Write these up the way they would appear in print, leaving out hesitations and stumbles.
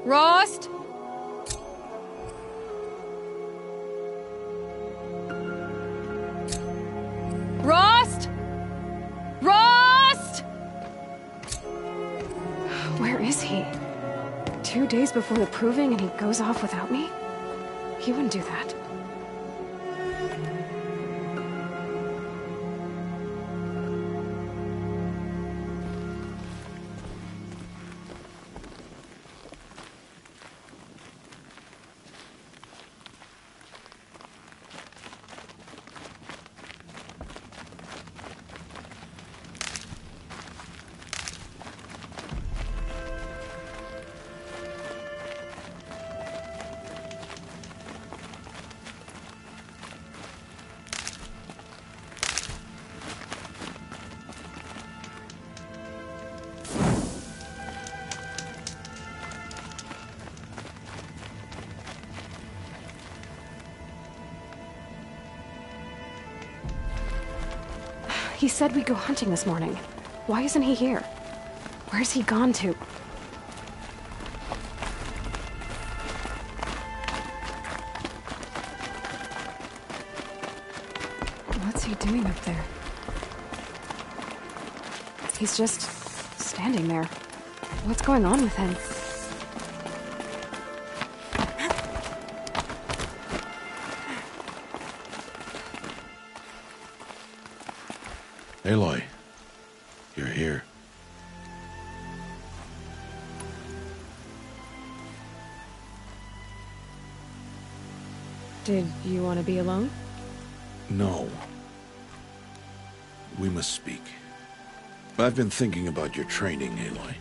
Rost? Rost? Rost? Where is he? 2 days before the proving and he goes off without me? He wouldn't do that. He said we'd go hunting this morning. Why isn't he here? Where's he gone to? What's he doing up there? He's just standing there. What's going on with him? Aloy, you're here. Did you want to be alone? No. We must speak. I've been thinking about your training, Aloy.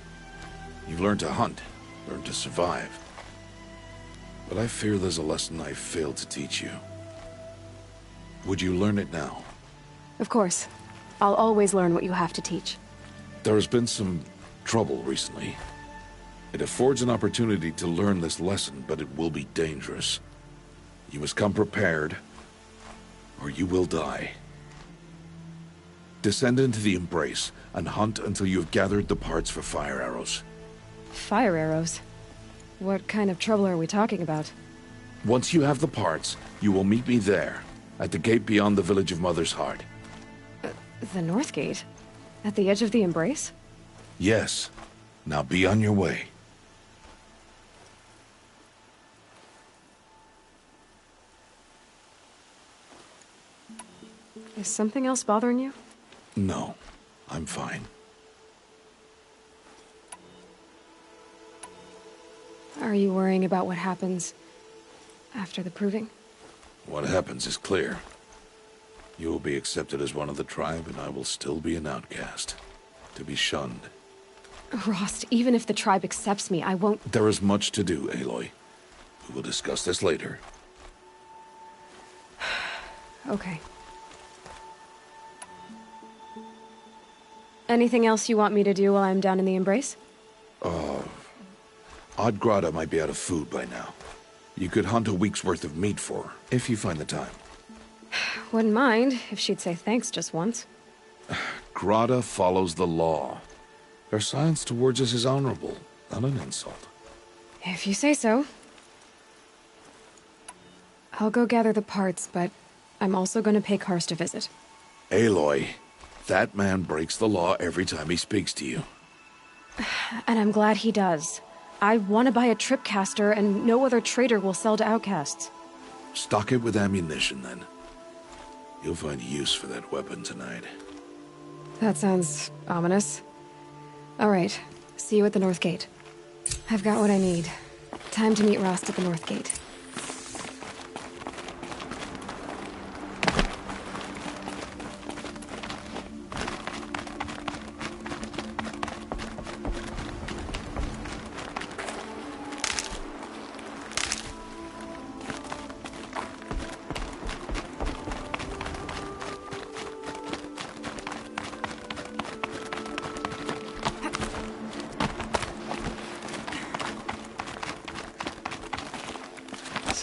You've learned to hunt, learned to survive. But I fear there's a lesson I've failed to teach you. Would you learn it now? Of course. I'll always learn what you have to teach. There has been some trouble recently. It affords an opportunity to learn this lesson, but it will be dangerous. You must come prepared, or you will die. Descend into the Embrace, and hunt until you have gathered the parts for fire arrows. Fire arrows? What kind of trouble are we talking about? Once you have the parts, you will meet me there, at the gate beyond the village of Mother's Heart. The North Gate? At the edge of the Embrace? Yes. Now be on your way. Is something else bothering you? No, I'm fine. Are you worrying about what happens after the proving? What happens is clear. You will be accepted as one of the tribe, and I will still be an outcast. To be shunned. Rost, even if the tribe accepts me, I won't... There is much to do, Aloy. We will discuss this later. Okay. Anything else you want me to do while I'm down in the Embrace? Odgrada might be out of food by now. You could hunt a week's worth of meat for her, if you find the time. Wouldn't mind if she'd say thanks just once. Grada follows the law. Her silence towards us is honorable, not an insult. If you say so. I'll go gather the parts, but I'm also gonna pay Karst a visit. Aloy, that man breaks the law every time he speaks to you. And I'm glad he does. I want to buy a tripcaster, and no other trader will sell to outcasts. Stock it with ammunition, then. You'll find use for that weapon tonight. That sounds ominous. All right, see you at the North Gate. I've got what I need. Time to meet Rost at the North Gate.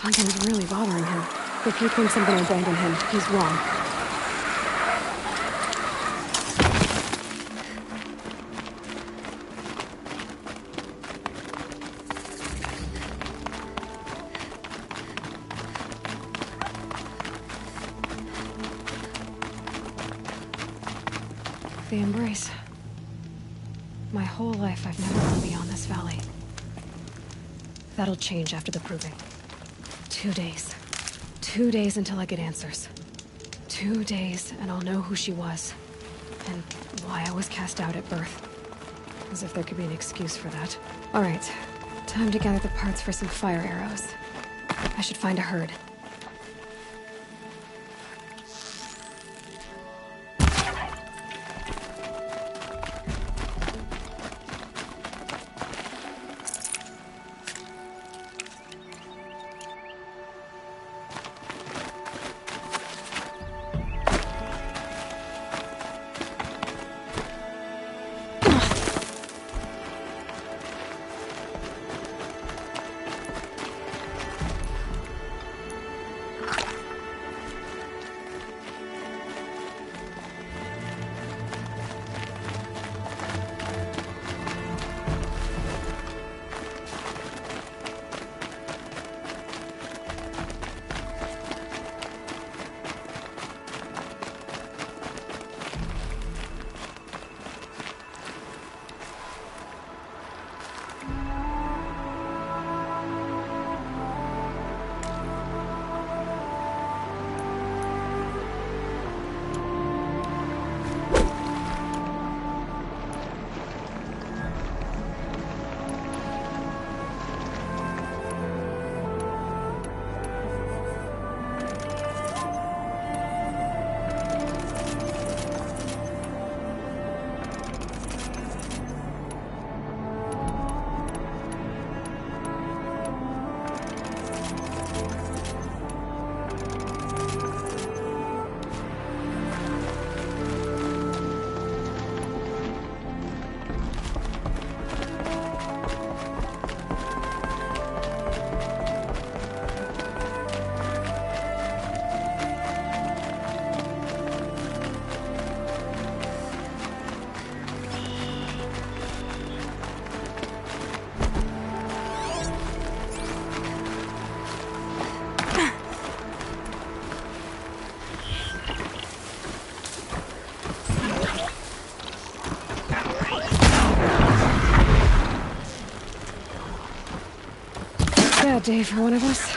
Something's really bothering him. If he thinks I'm gonna abandon him, he's wrong. the Embrace. My whole life I've never gone beyond this valley. That'll change after the proving. 2 days. 2 days until I get answers. 2 days and I'll know who she was. And why I was cast out at birth. As if there could be an excuse for that. Alright, time to gather the parts for some fire arrows. I should find a herd. Bad day for one of us.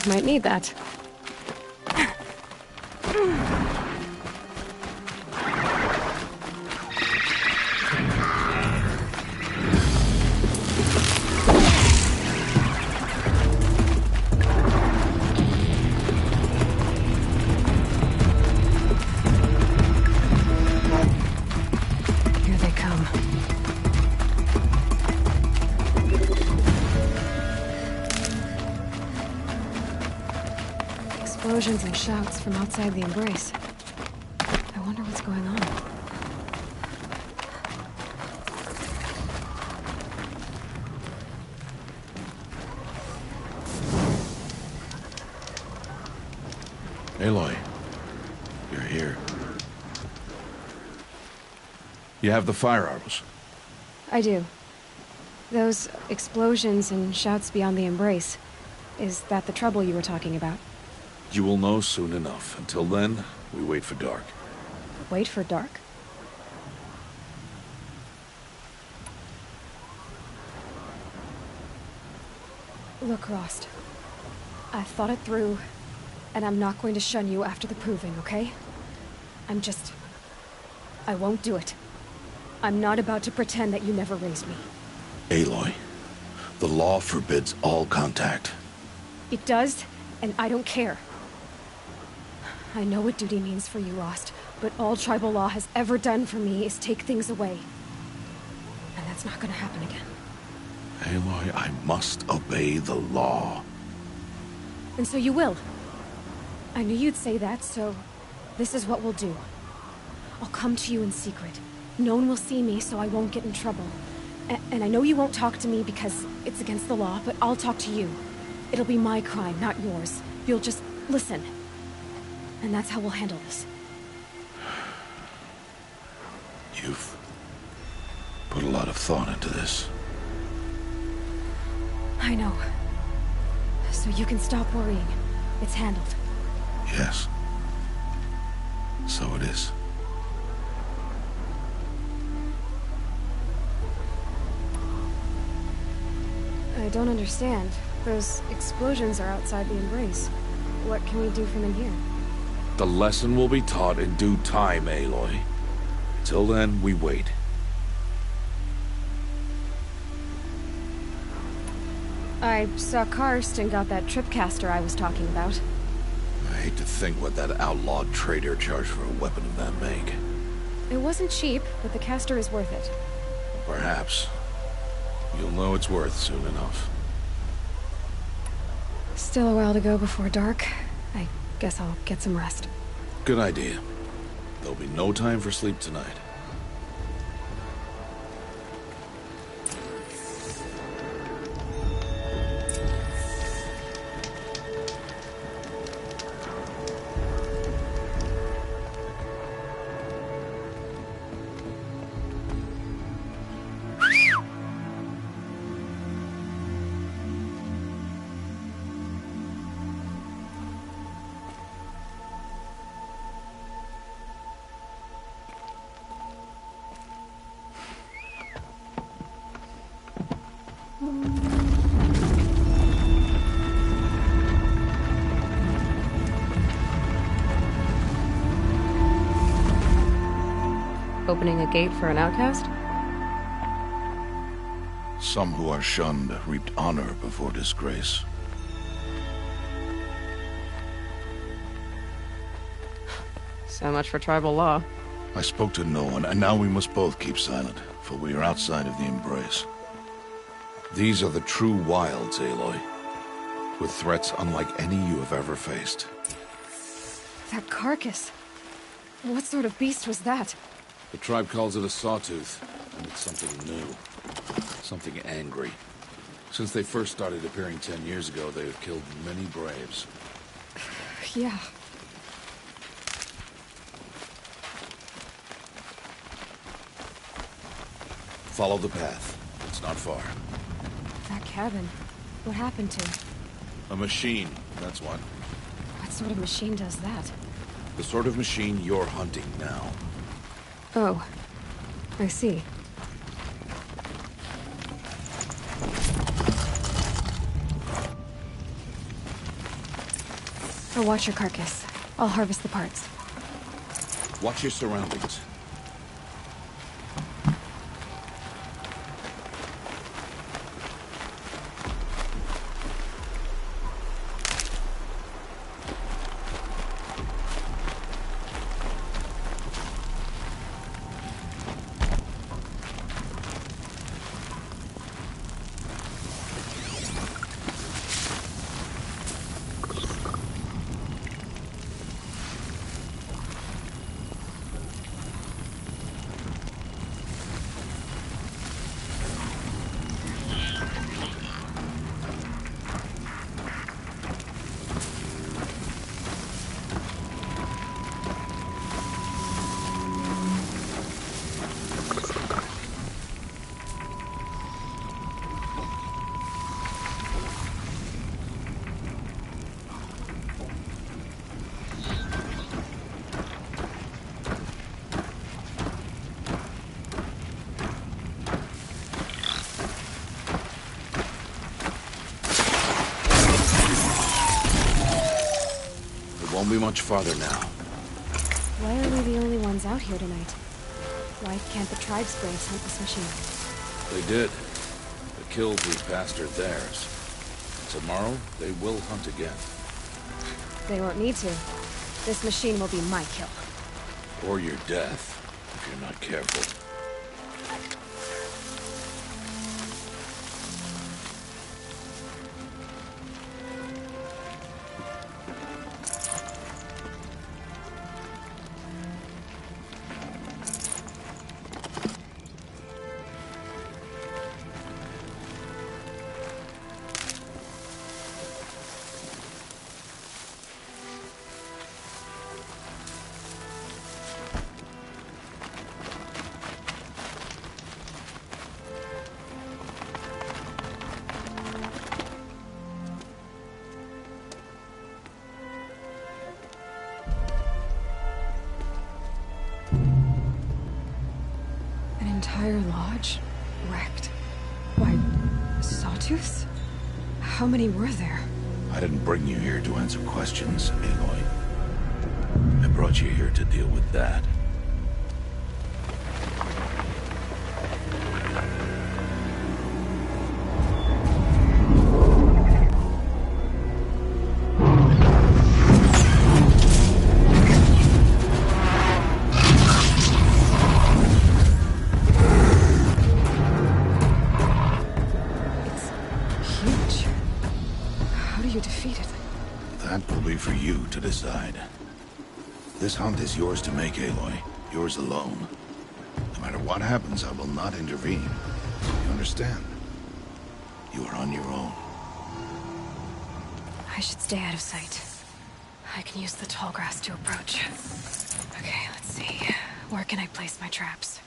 Might need that. Here they come. Explosions and shouts from outside the Embrace. I wonder what's going on. Aloy, you're here. You have the fire arrows. I do. Those explosions and shouts beyond the Embrace. Is that the trouble you were talking about? You will know soon enough. Until then, we wait for dark. Wait for dark? Look, Rost. I've thought it through, and I'm not going to shun you after the proving, okay? I won't do it. I'm not about to pretend that you never raised me. Aloy, the law forbids all contact. It does, and I don't care. I know what duty means for you, Rost, but all tribal law has ever done for me is take things away. And that's not gonna happen again. Aloy, I must obey the law. And so you will. I knew you'd say that, so this is what we'll do. I'll come to you in secret. No one will see me, so I won't get in trouble. And I know you won't talk to me because it's against the law, but I'll talk to you. It'll be my crime, not yours. You'll just listen. And that's how we'll handle this. You've put a lot of thought into this. I know. So you can stop worrying. It's handled. Yes. So it is. I don't understand. Those explosions are outside the Embrace. What can we do from in here? The lesson will be taught in due time, Aloy. Till then, we wait. I saw Karst and got that tripcaster I was talking about. I hate to think what that outlawed trader charged for a weapon of that make. It wasn't cheap, but the caster is worth it. Perhaps. You'll know it's worth soon enough. Still a while to go before dark. I guess I'll get some rest. Good idea. There'll be no time for sleep tonight. Opening a gate for an outcast? Some who are shunned reaped honor before disgrace. So much for tribal law. I spoke to no one, and now we must both keep silent, for we are outside of the Embrace. These are the true wilds, Aloy, with threats unlike any you have ever faced. That carcass. What sort of beast was that? The tribe calls it a sawtooth, and it's something new. Something angry. Since they first started appearing 10 years ago, they have killed many braves. Yeah. Follow the path. It's not far. That cabin. What happened to it? A machine, that's what. What sort of machine does that? The sort of machine you're hunting now. Oh. I see. I'll watch your carcass. I'll harvest the parts. Watch your surroundings. Won't be much farther now. Why are we the only ones out here tonight? Why can't the tribe's braves hunt this machine? They did. The kills we passed are theirs. Tomorrow, they will hunt again. They won't need to. This machine will be my kill. Or your death, if you're not careful. Entire lodge? Wrecked. Why, sawtooths? How many were there? I didn't bring you here to answer questions, Aloy. I brought you here to deal with that. That will be for you to decide. This hunt is yours to make, Aloy. Yours alone. No matter what happens, I will not intervene. You understand? You are on your own. I should stay out of sight. I can use the tall grass to approach. Okay, let's see. Where can I place my traps?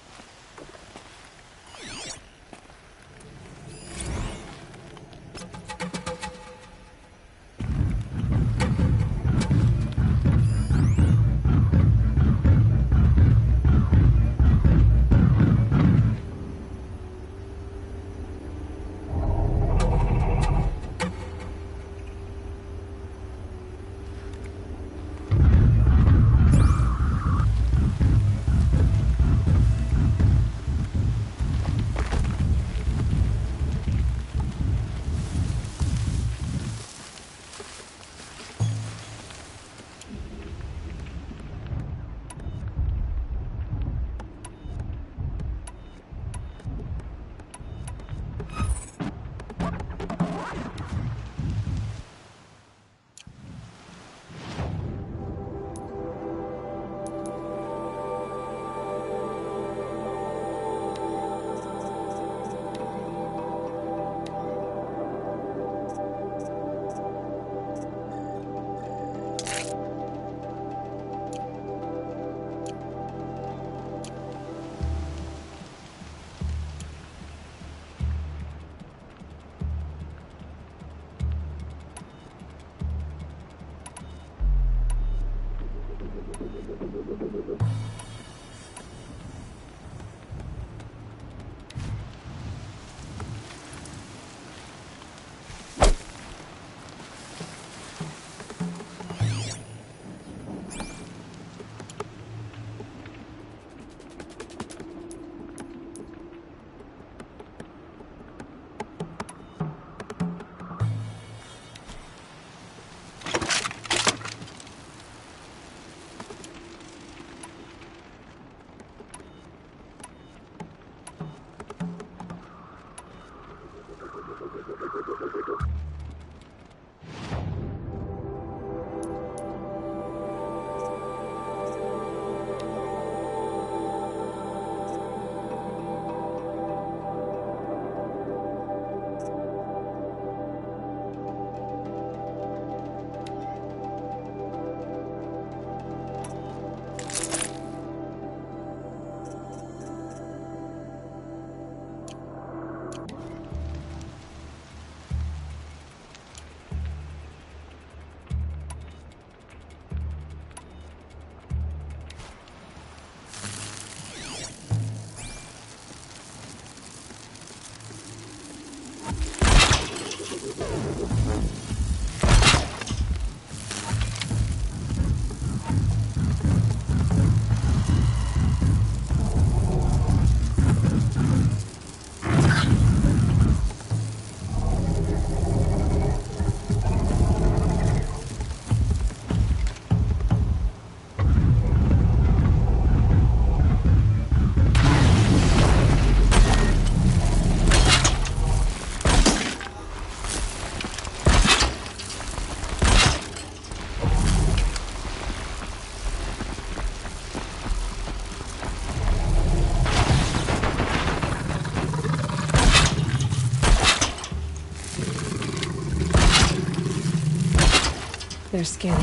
Their skin.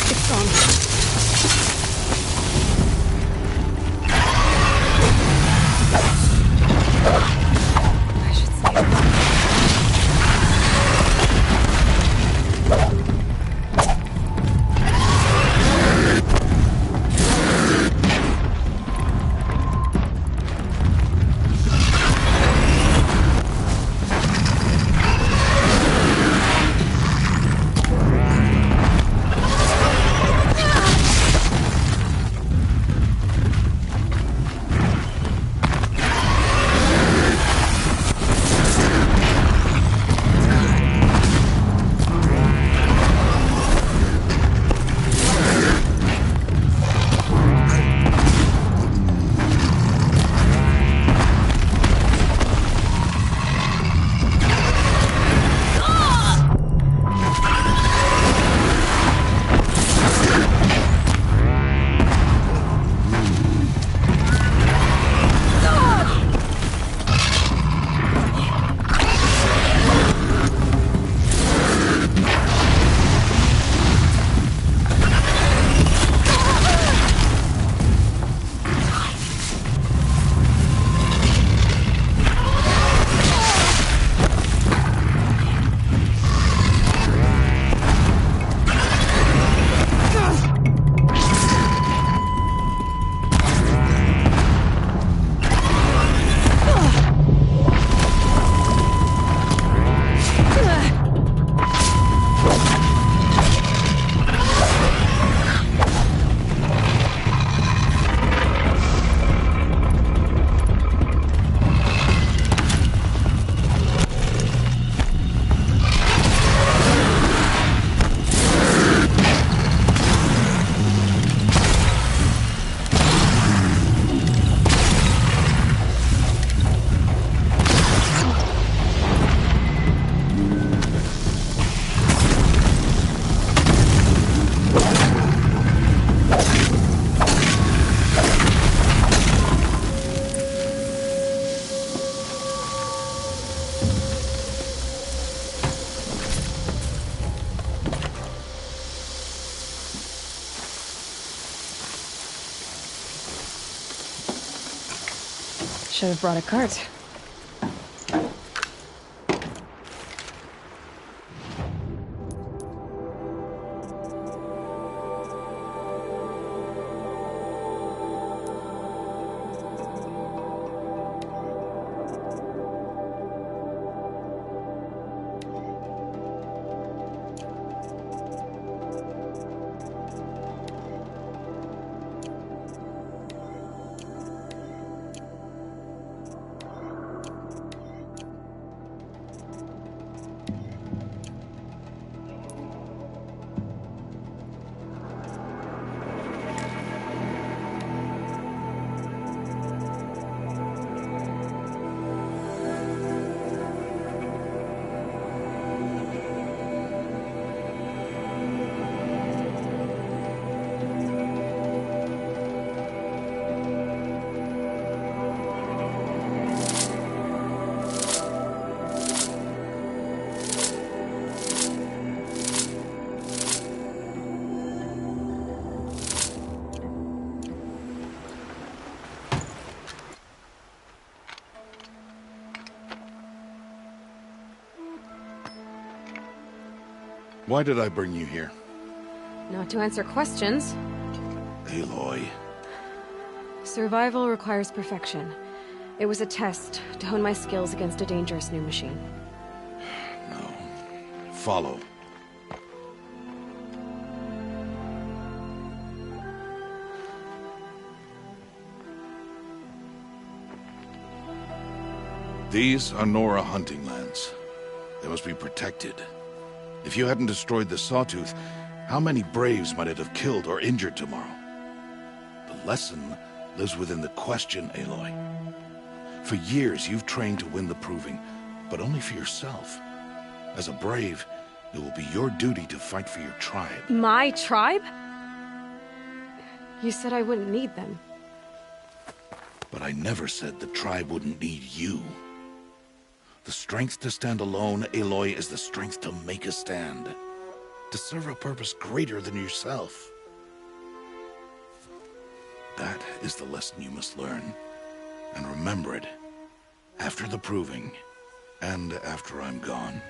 It's gone. I should save it. Should have brought a cart. Why did I bring you here? Not to answer questions. Aloy. Survival requires perfection. It was a test to hone my skills against a dangerous new machine. No. Follow. These are Nora hunting lands. They must be protected. If you hadn't destroyed the Sawtooth, how many Braves might it have killed or injured tomorrow? The lesson lives within the question, Aloy. For years, you've trained to win the Proving, but only for yourself. As a Brave, it will be your duty to fight for your tribe. My tribe? You said I wouldn't need them. But I never said the tribe wouldn't need you. The strength to stand alone, Aloy, is the strength to make a stand. To serve a purpose greater than yourself. That is the lesson you must learn. And remember it. After the proving. And after I'm gone.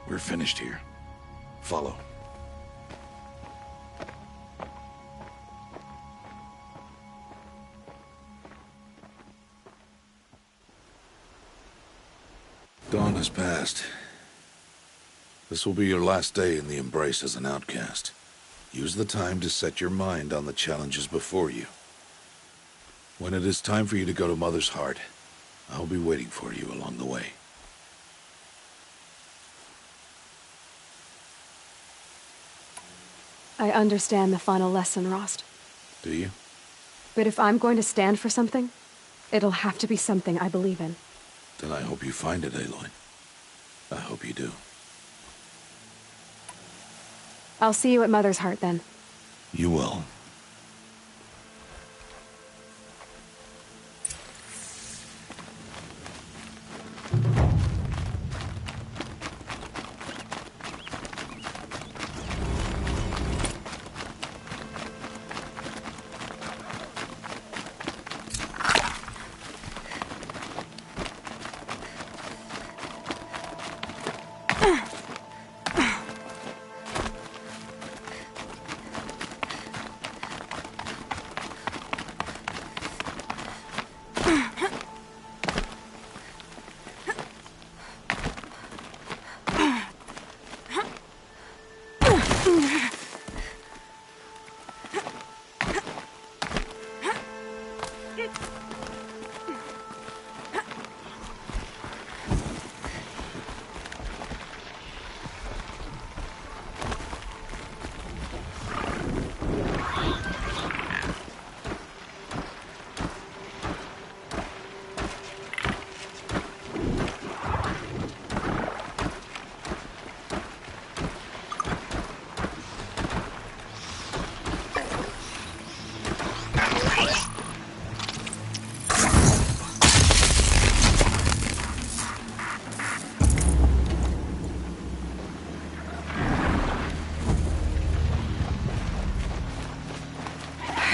We're finished here. Follow. Dawn has passed. This will be your last day in the Embrace as an outcast. Use the time to set your mind on the challenges before you. When it is time for you to go to Mother's Heart, I'll be waiting for you along the way. I understand the final lesson, Rost. Do you? But if I'm going to stand for something, it'll have to be something I believe in. Then I hope you find it, Aloy. I hope you do. I'll see you at Mother's Heart, then. You will.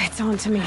It's on to me.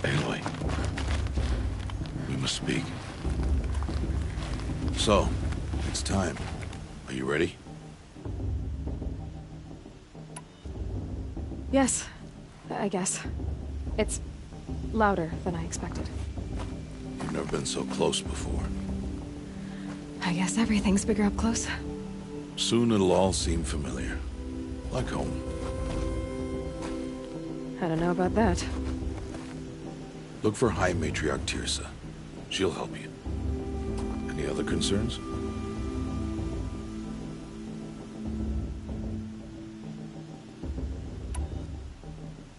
Aloy. We must speak. So, it's time. Are you ready? Yes, I guess. It's louder than I expected. You've never been so close before. I guess everything's bigger up close. Soon it'll all seem familiar. Like home. I don't know about that. Look for High Matriarch Teersa. She'll help you. Any other concerns?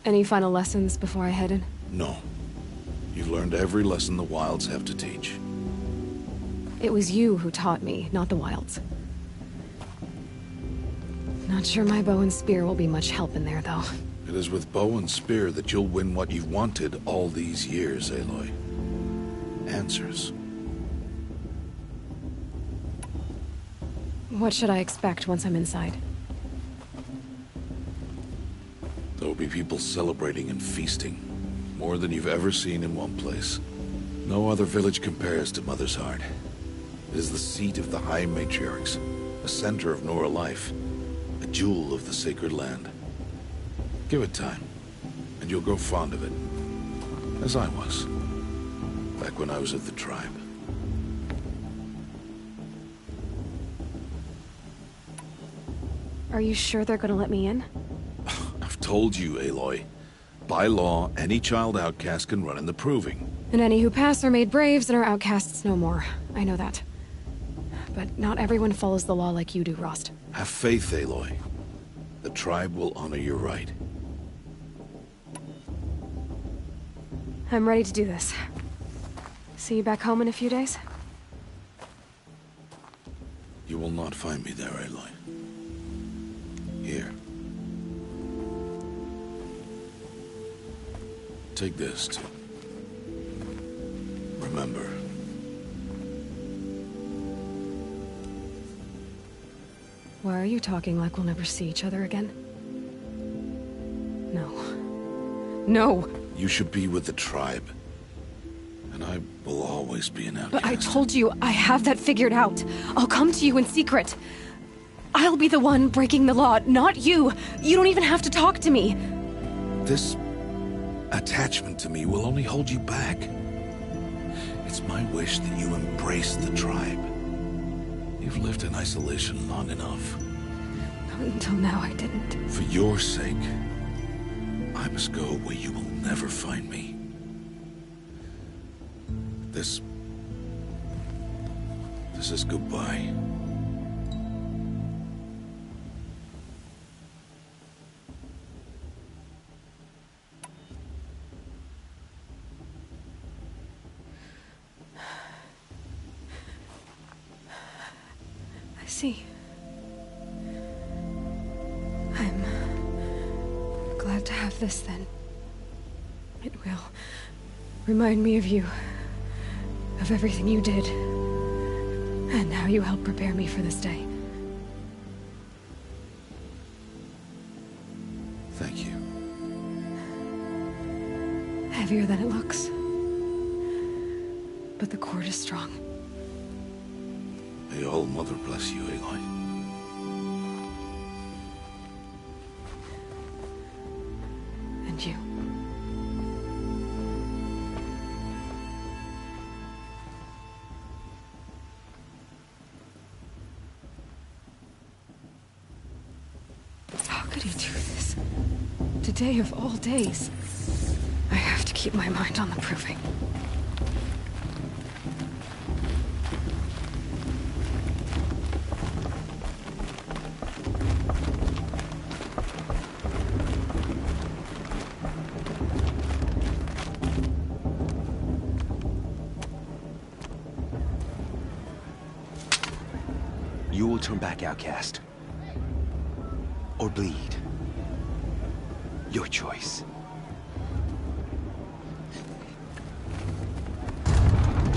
Any final lessons before I head in? No. You've learned every lesson the Wilds have to teach. It was you who taught me, not the Wilds. Not sure my bow and spear will be much help in there, though. It is with bow and spear that you'll win what you've wanted all these years, Aloy. Answers. What should I expect once I'm inside? There will be people celebrating and feasting. More than you've ever seen in one place. No other village compares to Mother's Heart. It is the seat of the High Matriarchs, a center of Nora life, a jewel of the sacred land. Give it time, and you'll grow fond of it. As I was, back when I was at the tribe. Are you sure they're gonna let me in? I've told you, Aloy. By law, any child outcast can run in the Proving. And any who pass are made braves and are outcasts no more. I know that. But not everyone follows the law like you do, Rost. Have faith, Aloy. The tribe will honor your right. I'm ready to do this. See you back home in a few days? You will not find me there, Aloy. Here. Take this, to remember. Why are you talking like we'll never see each other again? No. No! You should be with the tribe. And I will always be an outcast. But I told you, I have that figured out. I'll come to you in secret. I'll be the one breaking the law, not you. You don't even have to talk to me. This attachment to me will only hold you back. It's my wish that you embrace the tribe. You've lived in isolation long enough. Until now, I didn't. For your sake, I must go where you will never find me. This is goodbye. I see. I'm glad to have this then. It will remind me of you, of everything you did, and how you helped prepare me for this day. Thank you. Heavier than it looks. But the cord is strong. May All Mother bless you, Aloy. And you. How could he do this? Today of all days. I have to keep my mind on the Proving. You will turn back, outcast. Or bleed. Your choice.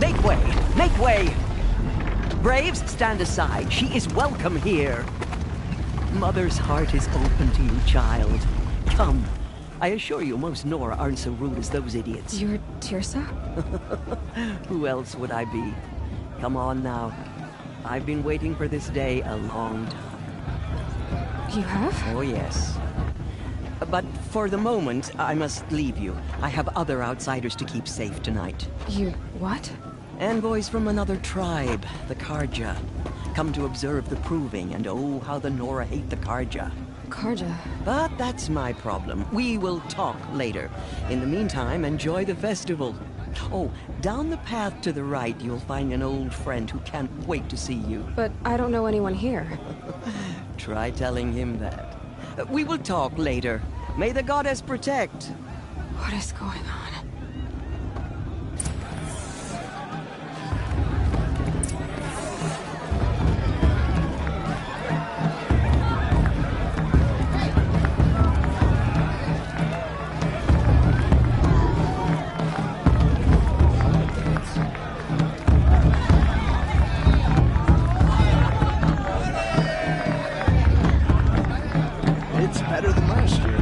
Make way! Make way! Braves, stand aside. She is welcome here. Mother's heart is open to you, child. Come. I assure you, most Nora aren't so rude as those idiots. You're Teersa? Who else would I be? Come on now. I've been waiting for this day a long time. You have? Oh, yes. But for the moment, I must leave you. I have other outsiders to keep safe tonight. You what? Envoys from another tribe, the Carja. Come to observe the Proving, and oh, how the Nora hate the Carja. Carja. But that's my problem. We will talk later. In the meantime, enjoy the festival. Oh, down the path to the right, you'll find an old friend who can't wait to see you. But I don't know anyone here. Try telling him that. We will talk later. May the goddess protect. What is going on? It's better than last year.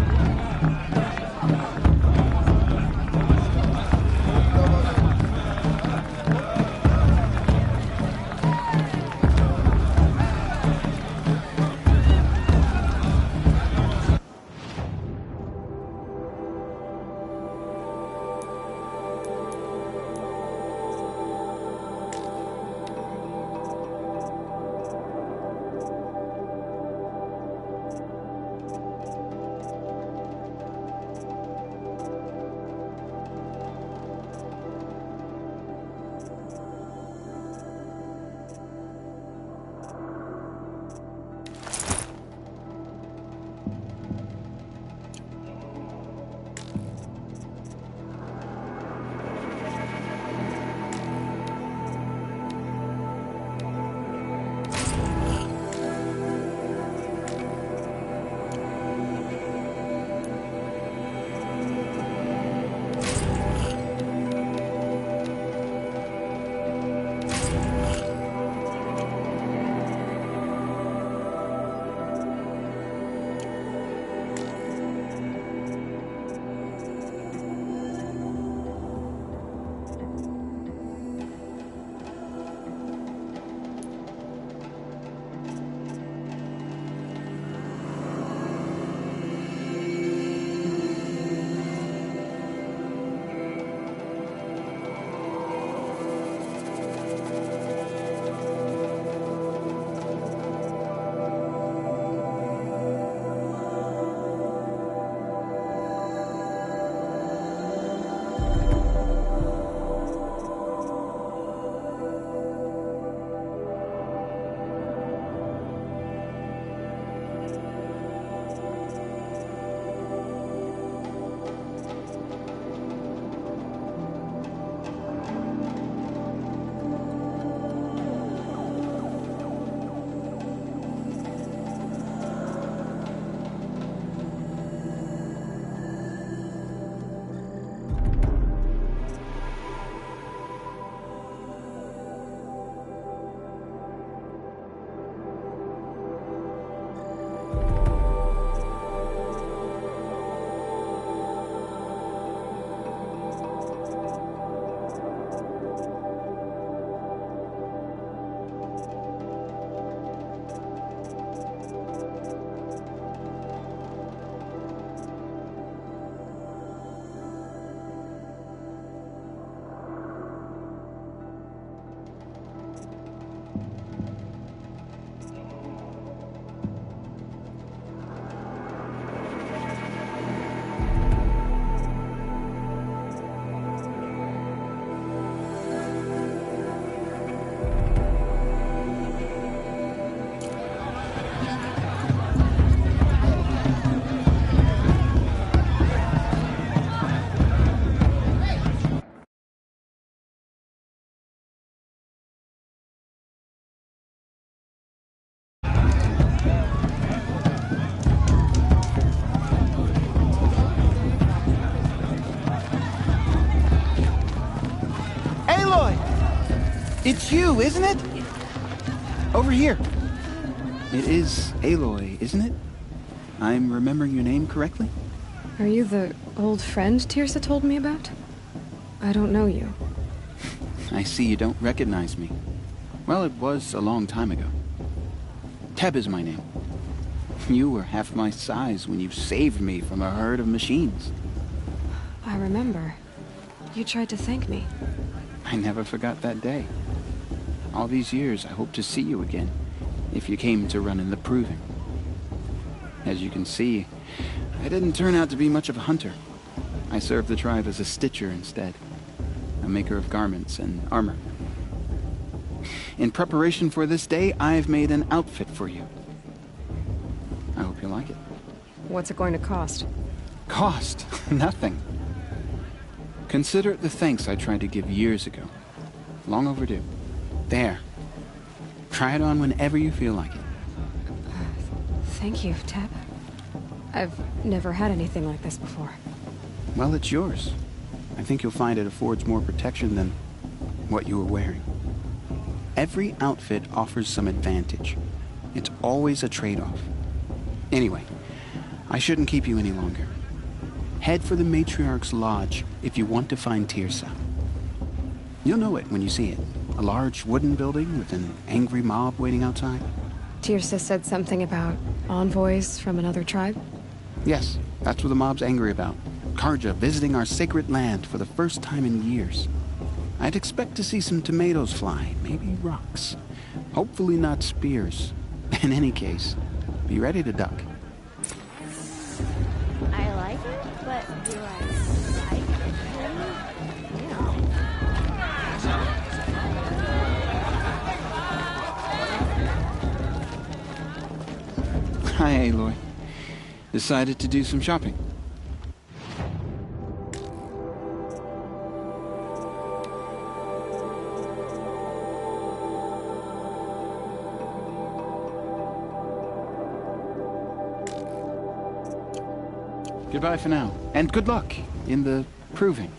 It's you, isn't it? Over here. It is Aloy, isn't it? I'm remembering your name correctly? Are you the old friend Tirsa told me about? I don't know you. I see you don't recognize me. Well, it was a long time ago. Teb is my name. You were half my size when you saved me from a herd of machines. I remember. You tried to thank me. I never forgot that day. All these years, I hope to see you again, if you came to run in the Proving. As you can see, I didn't turn out to be much of a hunter. I served the tribe as a stitcher instead, a maker of garments and armor. In preparation for this day, I've made an outfit for you. I hope you like it. What's it going to cost? Cost? Nothing. Consider it the thanks I tried to give years ago. Long overdue. There. Try it on whenever you feel like it. Thank you, Teb. I've never had anything like this before. Well, it's yours. I think you'll find it affords more protection than what you were wearing. Every outfit offers some advantage. It's always a trade-off. Anyway, I shouldn't keep you any longer. Head for the Matriarch's Lodge if you want to find Tirsa. You'll know it when you see it. A large wooden building with an angry mob waiting outside. Tirsa said something about envoys from another tribe? Yes, that's what the mob's angry about. Karja visiting our sacred land for the first time in years. I'd expect to see some tomatoes fly, maybe rocks. Hopefully not spears. In any case, be ready to duck. I like it, but do I like him? Hi, Aloy. Decided to do some shopping. Goodbye for now, and good luck in the Proving.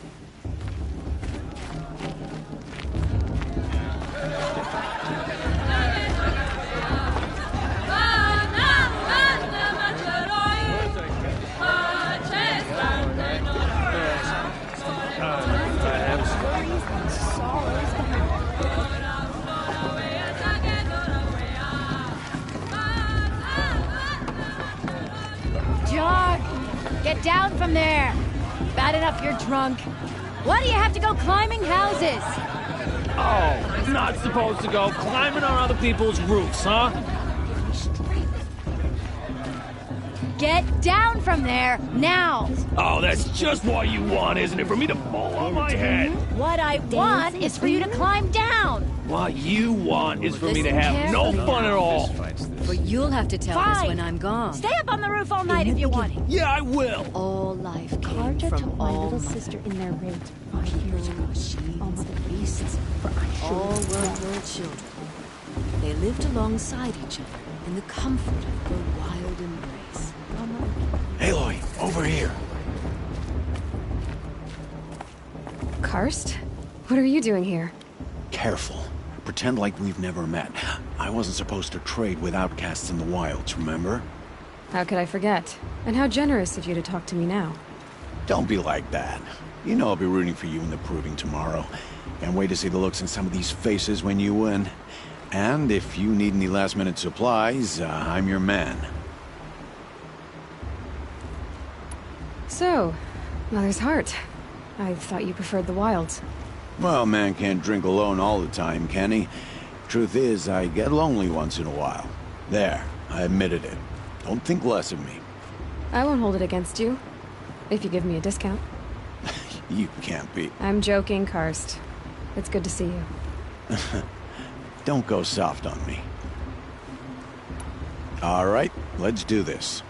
Jarg, get down from there. Bad enough you're drunk. Why do you have to go climbing houses? Oh, not supposed to go climbing on other people's roofs, huh? Get down from there, now! Oh, that's just what you want, isn't it? For me to fall on my head. What I want is for you to climb down! What you want is for me to have no fun at all. For you'll have to tell us Fine. when I'm gone. Stay up on the roof all night if you want. Yeah, I will. All life came Karja from took my all little mother. sister in their raid 5 People, years ago. machines, All mother beasts, for I all should were your children. They lived alongside each other in the comfort of your wild embrace. Aloy, over here. Karst? What are you doing here? Careful. Pretend like we've never met. I wasn't supposed to trade with outcasts in the wilds, remember? How could I forget? And how generous of you to talk to me now. Don't be like that. You know I'll be rooting for you in the Proving tomorrow. Can't wait to see the looks in some of these faces when you win. And if you need any last-minute supplies, I'm your man. So, Mother's Heart. I thought you preferred the wilds. Well, man can't drink alone all the time, can he? Truth is, I get lonely once in a while. There, I admitted it. Don't think less of me. I won't hold it against you. If you give me a discount. You can't be. I'm joking, Karst. It's good to see you. Don't go soft on me. All right, let's do this.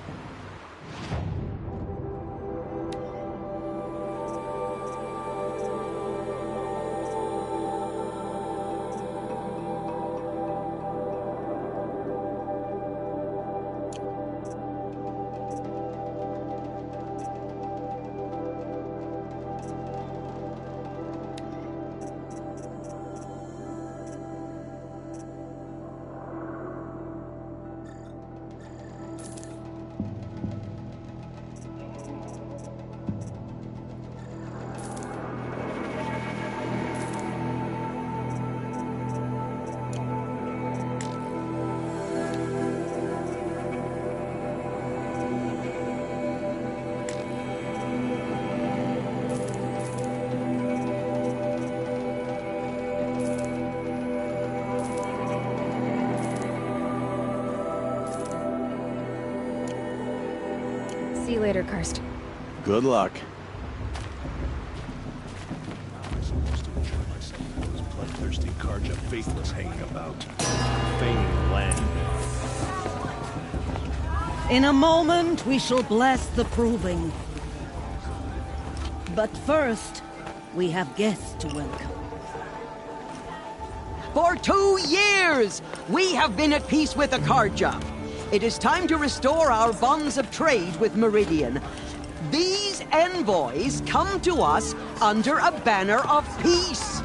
See you later, Karst. Good luck. Those bloodthirsty Karja faithless hanging about, feigning land. In a moment, we shall bless the proving. But first, we have guests to welcome. For 2 years, we have been at peace with the Karja. It is time to restore our bonds of trade with Meridian. These envoys come to us under a banner of peace.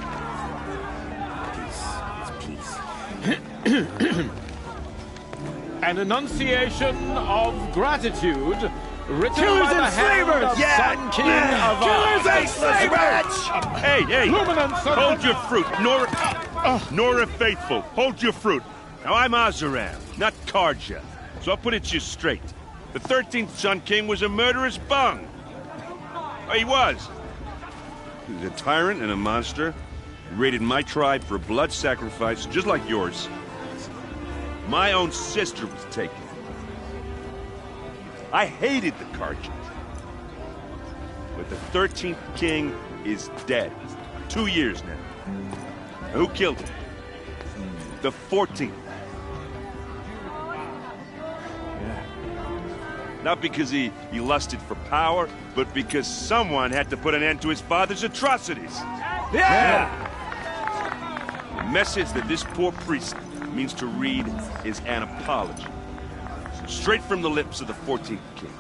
An enunciation of gratitude written Killers by the and hand slavers! of Sun King of Killers and slavers! Hey, hey! Luminance of Hold your fruit, Nora Faithful. Hold your fruit. Now I'm Azaram, not Karja, so I'll put it to you straight. The 13th Sun King was a murderous bung. Oh, he was. He was a tyrant and a monster. He raided my tribe for a blood sacrifice, just like yours. My own sister was taken. I hated the Karja. But the 13th king is dead. 2 years now. And who killed him? The 14th. Not because he lusted for power, but because someone had to put an end to his father's atrocities. Yeah! The message that this poor priest means to read is an apology. Straight from the lips of the 14th king.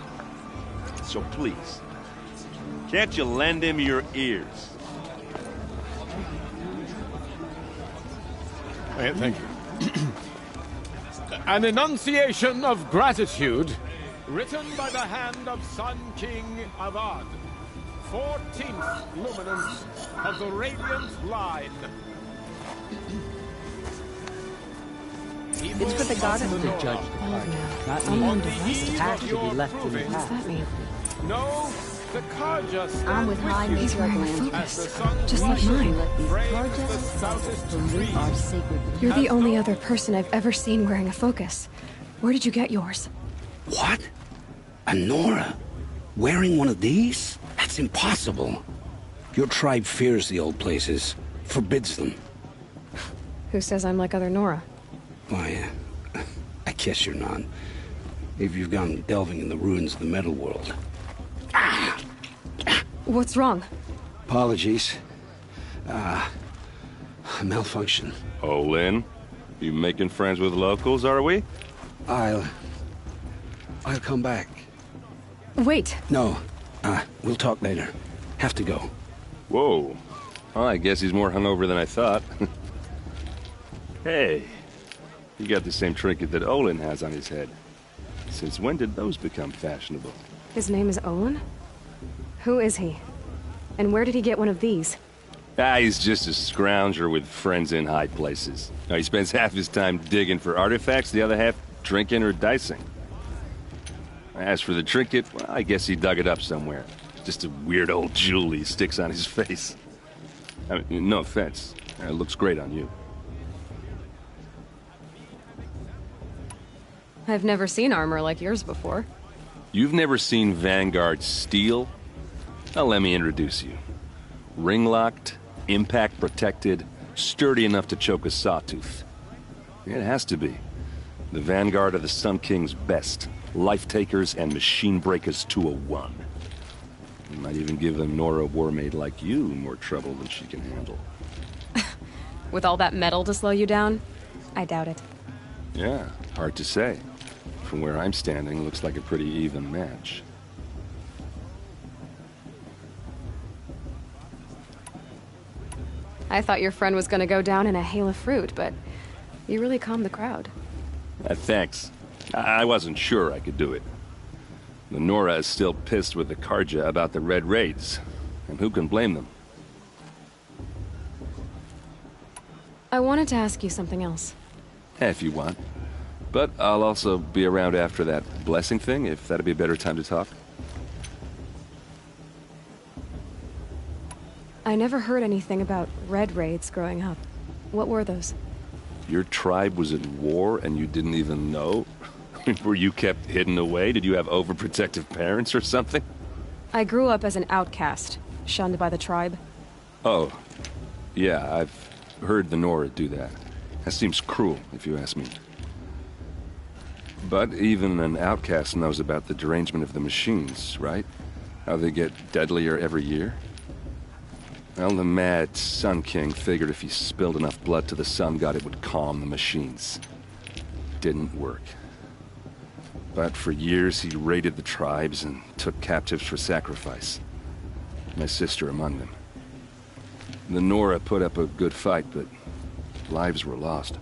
So please, can't you lend him your ears? Thank you. An enunciation of gratitude written by the hand of Sun King Avad, 14th luminance of the Radiant Line. It's for the goddess to judge the Karja, not me. Has to be left in the past. What's that mean? No, the Karja stand I'm with High He's Mage wearing my Land. focus, the sun just like mine. Let these brave the Karjas stoutest pollute our sacred. You're the only other person I've ever seen wearing a focus. Where did you get yours? What? A Nora? Wearing one of these? That's impossible. Your tribe fears the old places, forbids them. Who says I'm like other Nora? Why, I guess you're not. If you've gone delving in the ruins of the metal world. What's wrong? Apologies. A malfunction. Oh, Lynn, you making friends with locals, are we? I'll come back. Wait. No, we'll talk later. Have to go. Whoa. Well, I guess he's more hungover than I thought. Hey, you got the same trinket that Olin has on his head. Since when did those become fashionable? His name is Olin? Who is he? And where did he get one of these? He's just a scrounger with friends in high places. Now, he spends half his time digging for artifacts, the other half drinking or dicing. As for the trinket, well, I guess he dug it up somewhere. Just a weird old jewel he sticks on his face. I mean, no offense. It looks great on you. I've never seen armor like yours before. You've never seen Vanguard steel? Now let me introduce you. Ring-locked, impact-protected, sturdy enough to choke a sawtooth. It has to be. The Vanguard of the Sun King's best. Life-takers and machine breakers to a one. You might even give a Nora Warmaid like you more trouble than she can handle. With all that metal to slow you down? I doubt it. Yeah, hard to say. From where I'm standing, looks like a pretty even match. I thought your friend was gonna go down in a hail of fruit, but you really calmed the crowd. Thanks. I wasn't sure I could do it. The Nora is still pissed with the Karja about the Red Raids, and who can blame them? I wanted to ask you something else. If you want. But I'll also be around after that blessing thing, if that'd be a better time to talk. I never heard anything about Red Raids growing up. What were those? Your tribe was at war and you didn't even know? Were you kept hidden away? Did you have overprotective parents or something? I grew up as an outcast, shunned by the tribe. Oh, yeah, I've heard the Nora do that. That seems cruel, if you ask me. But even an outcast knows about the derangement of the machines, right? How they get deadlier every year? Well, the mad Sun King figured if he spilled enough blood to the Sun God, it would calm the machines. Didn't work. But for years, he raided the tribes and took captives for sacrifice. My sister among them. The Nora put up a good fight, but lives were lost.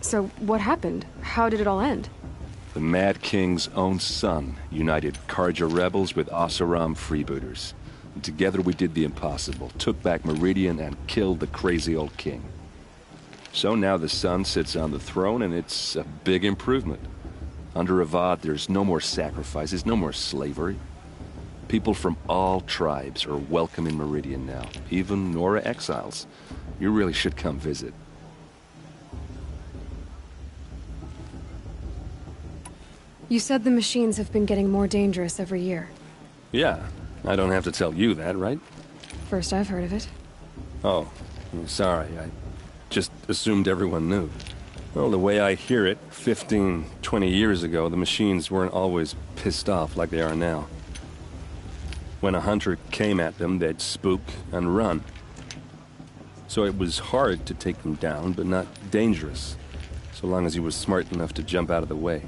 So, what happened? How did it all end? The Mad King's own son united Karja rebels with Oseram freebooters. And together we did the impossible, took back Meridian and killed the crazy old king. So now the son sits on the throne and it's a big improvement. Under Avad, there's no more sacrifices, no more slavery. People from all tribes are welcome in Meridian now, even Nora exiles. You really should come visit. You said the machines have been getting more dangerous every year. Yeah, I don't have to tell you that, right? First I've heard of it. Oh, I'm sorry, I just assumed everyone knew. Well, the way I hear it, 15, 20 years ago, the machines weren't always pissed off like they are now. When a hunter came at them, they'd spook and run. So it was hard to take them down, but not dangerous, so long as he was smart enough to jump out of the way.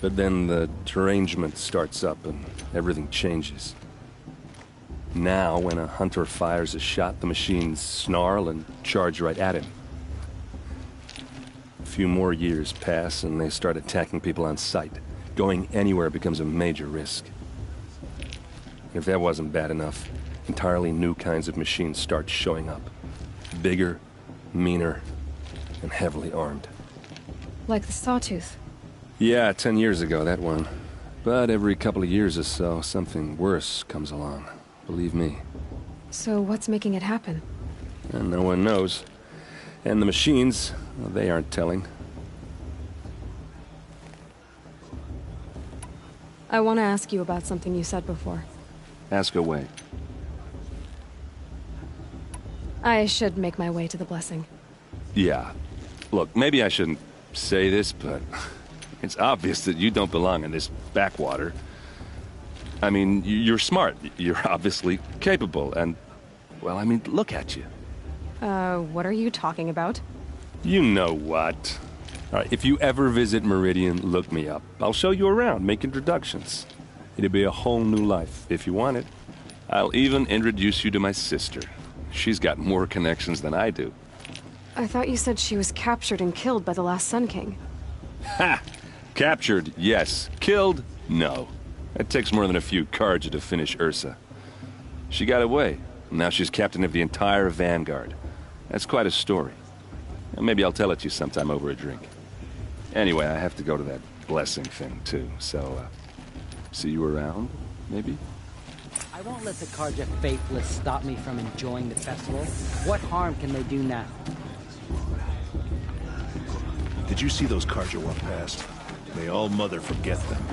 But then the derangement starts up and everything changes. Now, when a hunter fires a shot, the machines snarl and charge right at him. A few more years pass and they start attacking people on sight. Going anywhere becomes a major risk. If that wasn't bad enough, entirely new kinds of machines start showing up. Bigger, meaner, and heavily armed. Like the Sawtooth. Yeah, 10 years ago, that one. But every couple of years or so, something worse comes along. Believe me. So what's making it happen? And no one knows. And the machines, well, they aren't telling. I want to ask you about something you said before. Ask away. I should make my way to the blessing. Yeah. Look, maybe I shouldn't say this, but it's obvious that you don't belong in this backwater. I mean, you're smart. You're obviously capable, and, well, I mean, look at you. What are you talking about? You know what. All right, if you ever visit Meridian, look me up. I'll show you around, make introductions. It'll be a whole new life, if you want it. I'll even introduce you to my sister. She's got more connections than I do. I thought you said she was captured and killed by the last Sun King. Ha! Captured, yes. Killed, no. It takes more than a few Karja to finish Ursa. She got away. Now she's captain of the entire Vanguard. That's quite a story. Maybe I'll tell it to you sometime over a drink. Anyway, I have to go to that blessing thing, too. So, see you around, maybe? I won't let the Karja faithless stop me from enjoying the festival. What harm can they do now? Did you see those Karja walk past? May all mother forget them.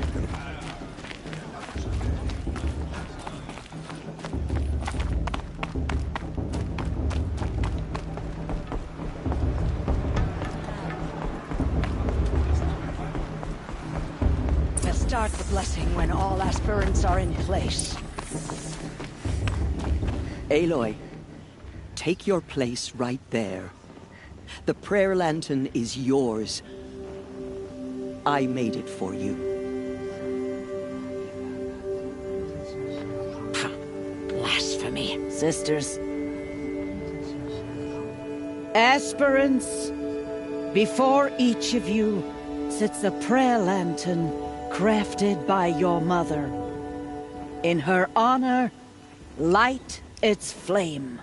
Let's start the blessing when all aspirants are in place. Aloy, take your place right there. The prayer lantern is yours. I made it for you. Blasphemy. Sisters. Aspirants, before each of you sits a prayer lantern crafted by your mother. In her honor, light its flame.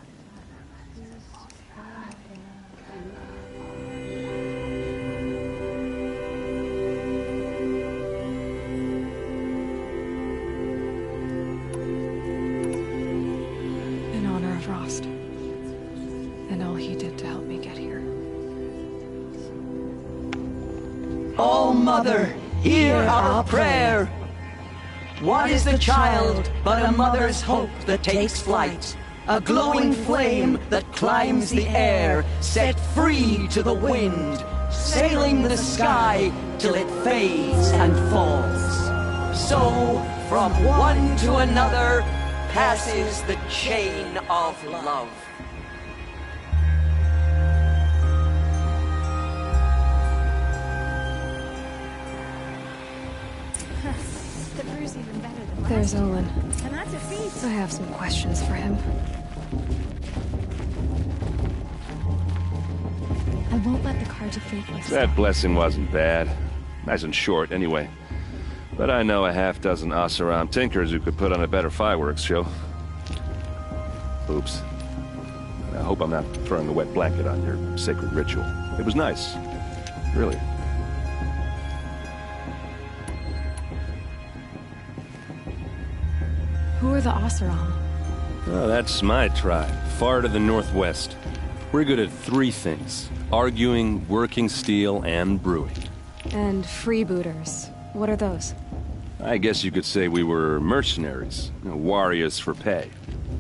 In honor of of Rost. And all he did to help me get here. Oh, Mother, hear our prayer. What is the child but a mother's hope that takes flight? A glowing flame that climbs the air, set free to the wind, sailing the sky till it fades and falls. So, from one to another, passes the chain of love. The brew's even better than last There's year. Olin. And that's a feat. I have some questions for him. I won't let the Carja Faithless. That blessing wasn't bad. Nice and short, anyway. But I know a half-dozen Oseram tinkers who could put on a better fireworks show. Oops. I hope I'm not throwing a wet blanket on your sacred ritual. It was nice. Really. Who are the Oseram? Oh, that's my tribe, far to the northwest. We're good at three things: arguing, working steel, and brewing. And freebooters. What are those? I guess you could say we were mercenaries, warriors for pay.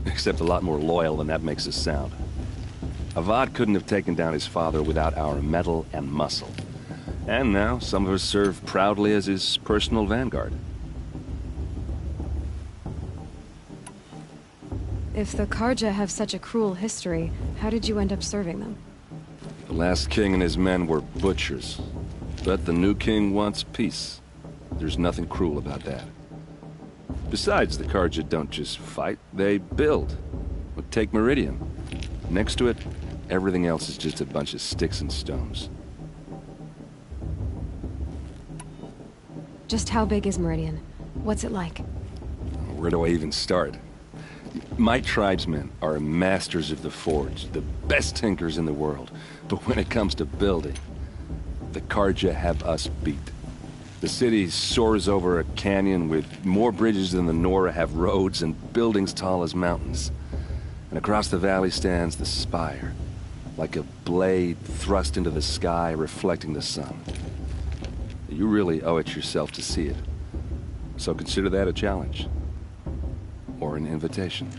Except a lot more loyal than that makes us sound. Avad couldn't have taken down his father without our metal and muscle. And now, some of us serve proudly as his personal vanguard. If the Carja have such a cruel history, how did you end up serving them? The last king and his men were butchers. But the new king wants peace. There's nothing cruel about that. Besides, the Carja don't just fight, they build. But take Meridian. Next to it, everything else is just a bunch of sticks and stones. Just how big is Meridian? What's it like? Where do I even start? My tribesmen are masters of the forge, the best tinkers in the world. But when it comes to building, the Carja have us beat. The city soars over a canyon with more bridges than the Nora have roads and buildings tall as mountains. And across the valley stands the spire, like a blade thrust into the sky reflecting the sun. You really owe it yourself to see it. So consider that a challenge. Or an invitation.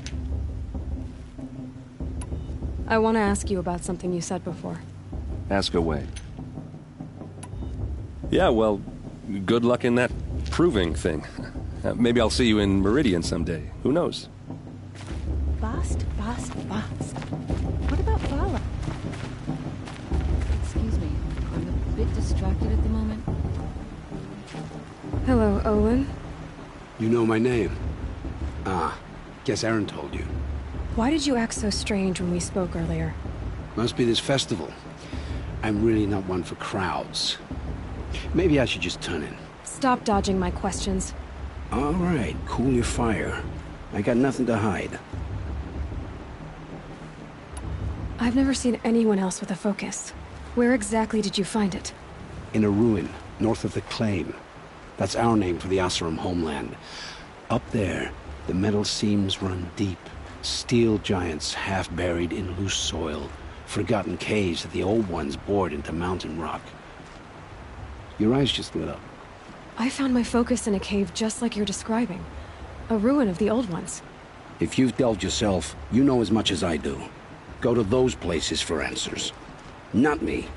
I want to ask you about something you said before. Ask away. Yeah, well, good luck in that proving thing. Maybe I'll see you in Meridian someday. Who knows? Bast. What about Vala? Excuse me, I'm a bit distracted at the moment. Hello, Olin. You know my name? Ah, guess Aaron told you. Why did you act so strange when we spoke earlier? Must be this festival. I'm really not one for crowds. Maybe I should just turn in. Stop dodging my questions. All right, cool your fire. I got nothing to hide. I've never seen anyone else with a focus. Where exactly did you find it? In a ruin, north of the Claim. That's our name for the Oseram homeland. Up there, the metal seams run deep. Steel giants half buried in loose soil. Forgotten caves that the old ones bored into mountain rock. Your eyes just lit up. I found my focus in a cave just like you're describing. A ruin of the old ones. If you've delved yourself, you know as much as I do. Go to those places for answers. Not me.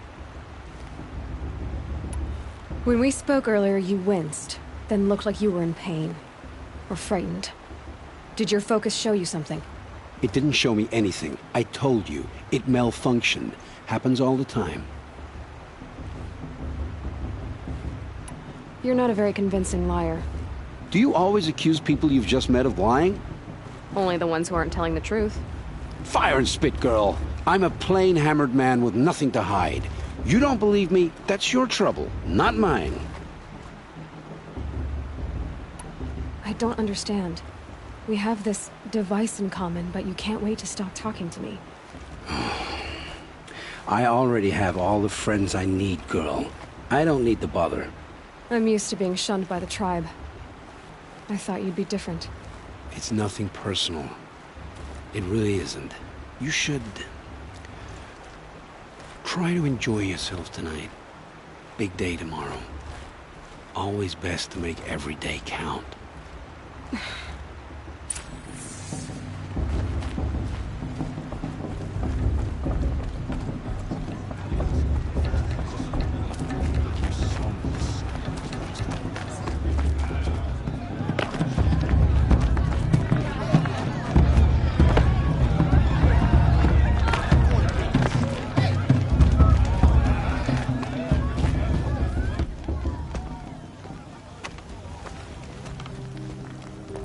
When we spoke earlier, you winced, then looked like you were in pain. Or frightened. Did your focus show you something? It didn't show me anything. I told you. It malfunctioned. Happens all the time. You're not a very convincing liar. Do you always accuse people you've just met of lying? Only the ones who aren't telling the truth. Fire and spit, girl. I'm a plain hammered man with nothing to hide. You don't believe me? That's your trouble, not mine. I don't understand. We have this device in common, but you can't wait to stop talking to me. I already have all the friends I need, girl. I don't need the bother. I'm used to being shunned by the tribe. I thought you'd be different. It's nothing personal. It really isn't. You should... try to enjoy yourself tonight. Big day tomorrow. Always best to make every day count.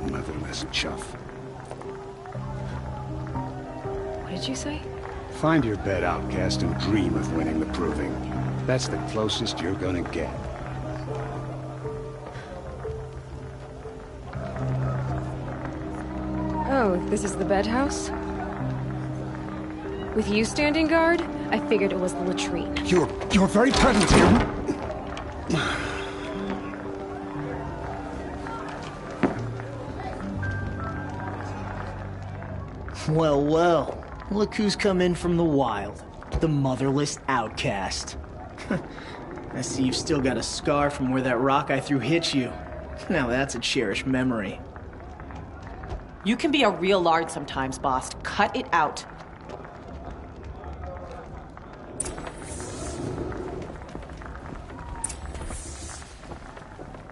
Motherless chuff. What did you say? Find your bed, outcast, and dream of winning the proving. That's the closest you're gonna get. Oh, this is the bed house? With you standing guard, I figured it was the latrine. Your very presence here... Well, well. Look who's come in from the wild. The motherless outcast. I see you've still got a scar from where that rock I threw hit you. Now that's a cherished memory. You can be a real lard sometimes, boss. Cut it out.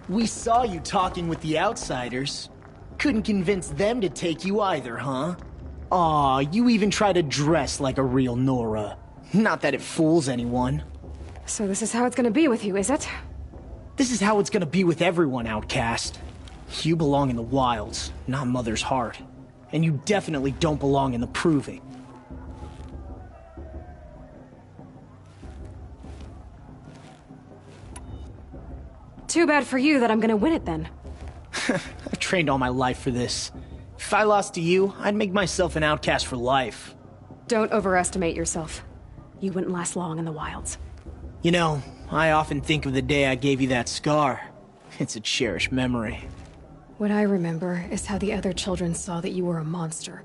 We saw you talking with the outsiders. Couldn't convince them to take you either, huh? Aw, you even try to dress like a real Nora. Not that it fools anyone. So this is how it's gonna be with you, is it? This is how it's gonna be with everyone, outcast. You belong in the wilds, not Mother's Heart. And you definitely don't belong in the Proving. Too bad for you that I'm gonna win it then. I've trained all my life for this. If I lost to you, I'd make myself an outcast for life. Don't overestimate yourself. You wouldn't last long in the wilds. You know, I often think of the day I gave you that scar. It's a cherished memory. What I remember is how the other children saw that you were a monster.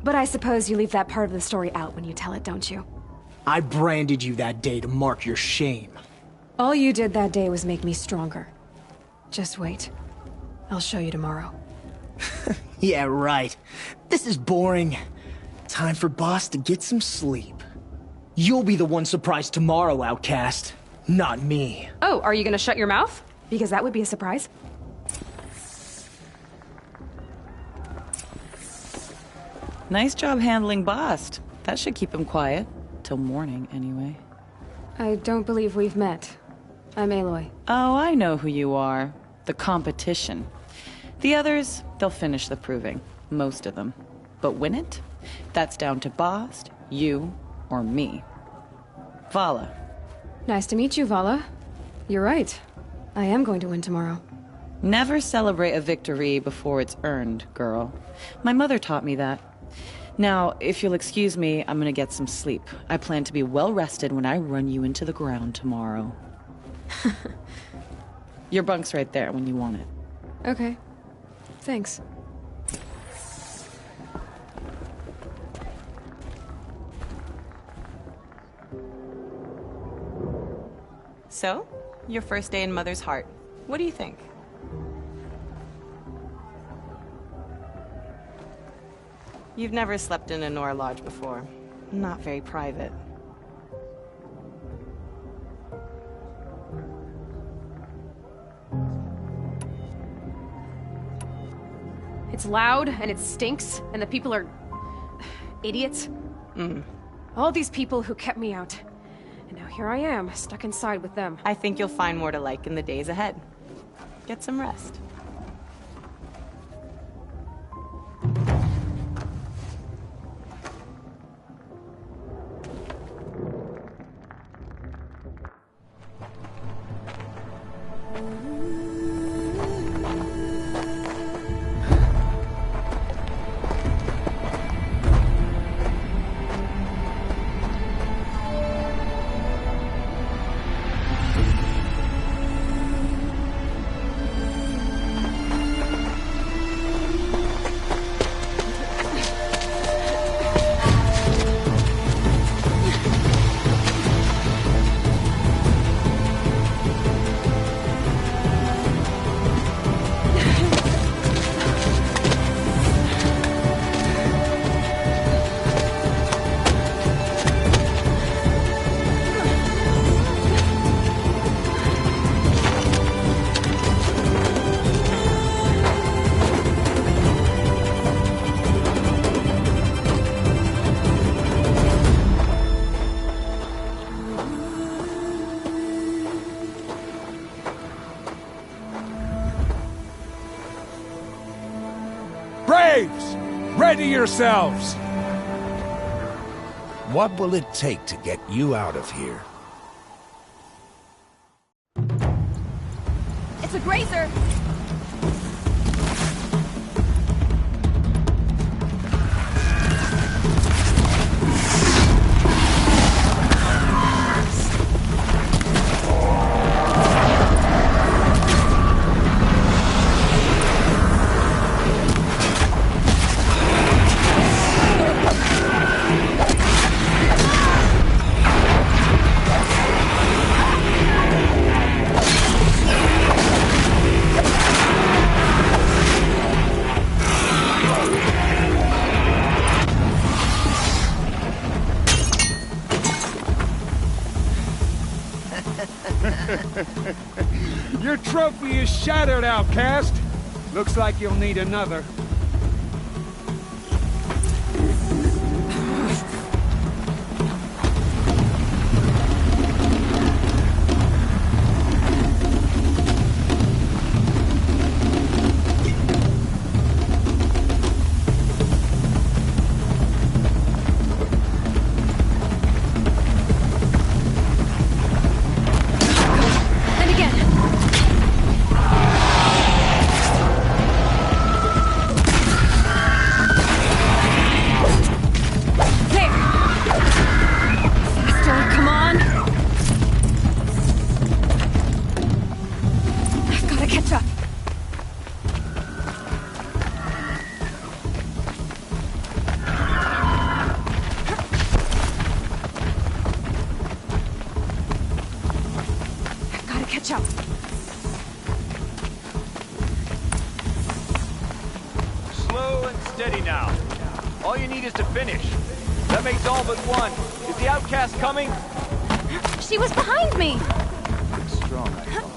But I suppose you leave that part of the story out when you tell it, don't you? I branded you that day to mark your shame. All you did that day was make me stronger. Just wait. I'll show you tomorrow. Yeah, right. This is boring. Time for Boss to get some sleep. You'll be the one surprised tomorrow, outcast. Not me. Oh, are you gonna shut your mouth? Because that would be a surprise. Nice job handling Bast. That should keep him quiet. Till morning, anyway. I don't believe we've met. I'm Aloy. Oh, I know who you are. The competition. The others, they'll finish the proving. Most of them. But win it? That's down to Bast, you, or me. Vala. Nice to meet you, Vala. You're right. I am going to win tomorrow. Never celebrate a victory before it's earned, girl. My mother taught me that. Now, if you'll excuse me, I'm gonna get some sleep. I plan to be well rested when I run you into the ground tomorrow. Your bunk's right there when you want it. Okay. Thanks. So, your first day in Mother's Heart. What do you think? You've never slept in a Nora Lodge before. Not very private. It's loud, and it stinks, and the people are... idiots. All these people who kept me out. And now here I am, stuck inside with them. I think you'll find more to like in the days ahead. Get some rest. Ready yourselves! What will it take to get you out of here? It's a grazer! Your trophy is shattered, outcast. Looks like you'll need another. Slow and steady now. All you need is to finish. That makes all but one. Is the outcast coming? She was behind me! It's strong, I thought.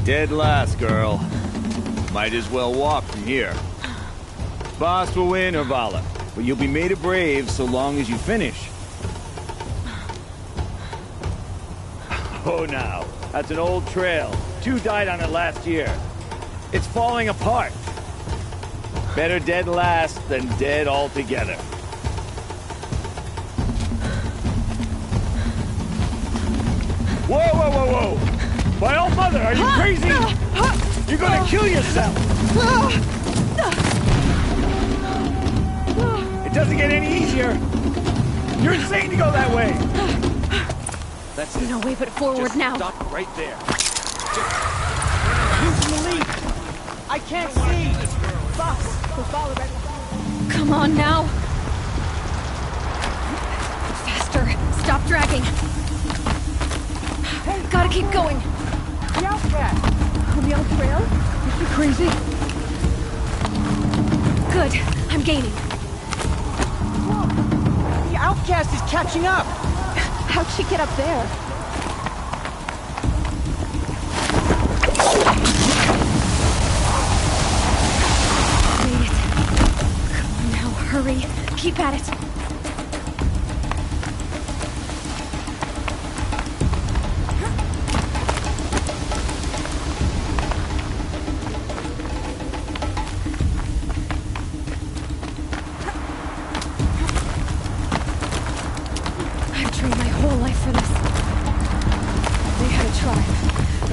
Dead last, girl. Might as well walk from here. Boss will win, Urvala, but you'll be made a brave so long as you finish. Oh, now, that's an old trail. 2 died on it last year. It's falling apart. Better dead last than dead altogether. Whoa, whoa, whoa, whoa! My old mother, are you crazy? You're gonna kill yourself! It doesn't get any easier! You're insane to go that way! That's it. No way but forward now. Stop right there. Losing the lead! I can't see! Boss, the ball already. Come on now! Faster! Stop dragging! Hey, gotta keep going! The outcast! On the old trail? Is she crazy? Good. I'm gaining. Look! The outcast is catching up! How'd she get up there? Made it. Come on now, hurry. Keep at it.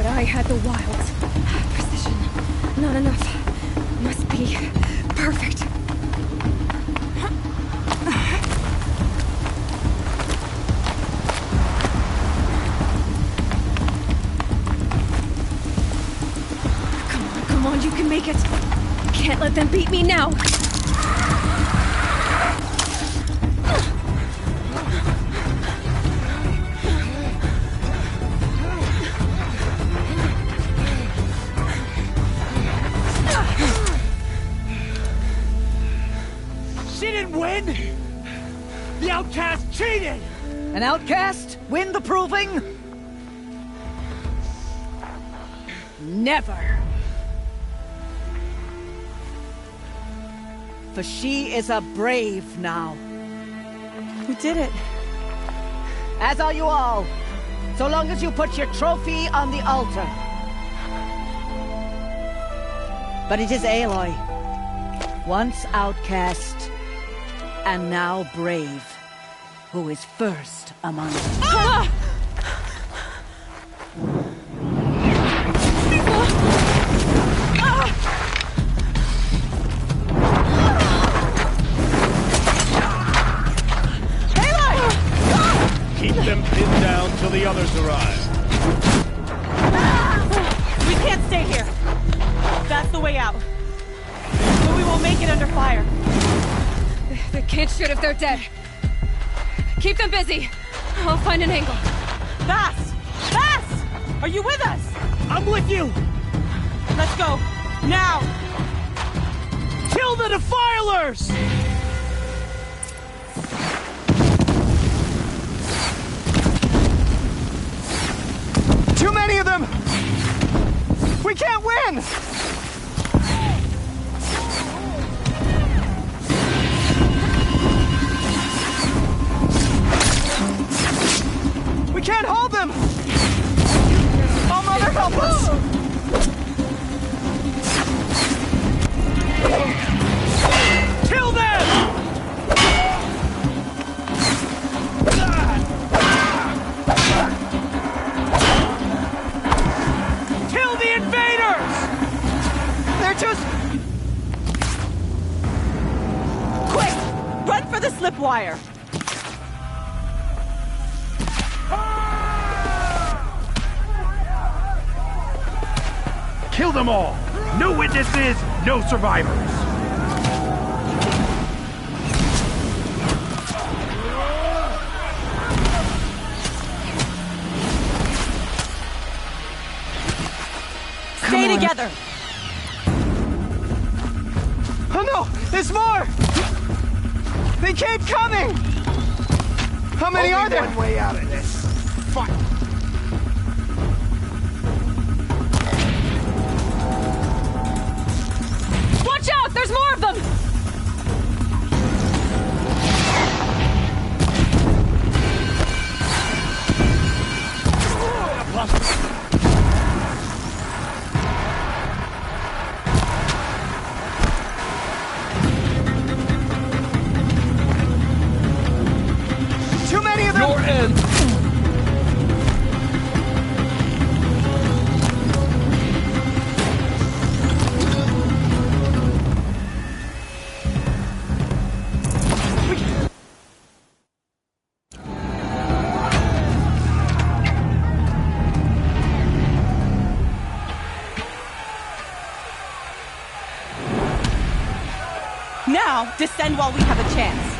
I had the wilds. Precision. Not enough. Must be perfect. Come on, you can make it. Can't let them beat me now. The outcast cheated! An outcast? Win the proving? Never! For she is a brave now. We did it. As are you all. So long as you put your trophy on the altar. But it is Aloy. Once outcast, and now brave, who is first among us. Ah! Keep them pinned down till the others arrive. We can't stay here. That's the way out. But we won't make it under fire. They can't shoot if they're dead. Keep them busy. I'll find an angle. Fast! Fast! Are you with us? I'm with you! Let's go. Now! Kill the Defilers! Too many of them! We can't win! We can't hold them! Oh, Mother, help us! Kill them! Kill the invaders! They're just... Quick! Run for the slip wire! Kill them all! No witnesses, no survivors! Stay together! Oh no! There's more! They keep coming! How many are there? One way out of this. Fuck! Watch out! There's more of them! Too many of them! Your end! Now, descend while we have a chance.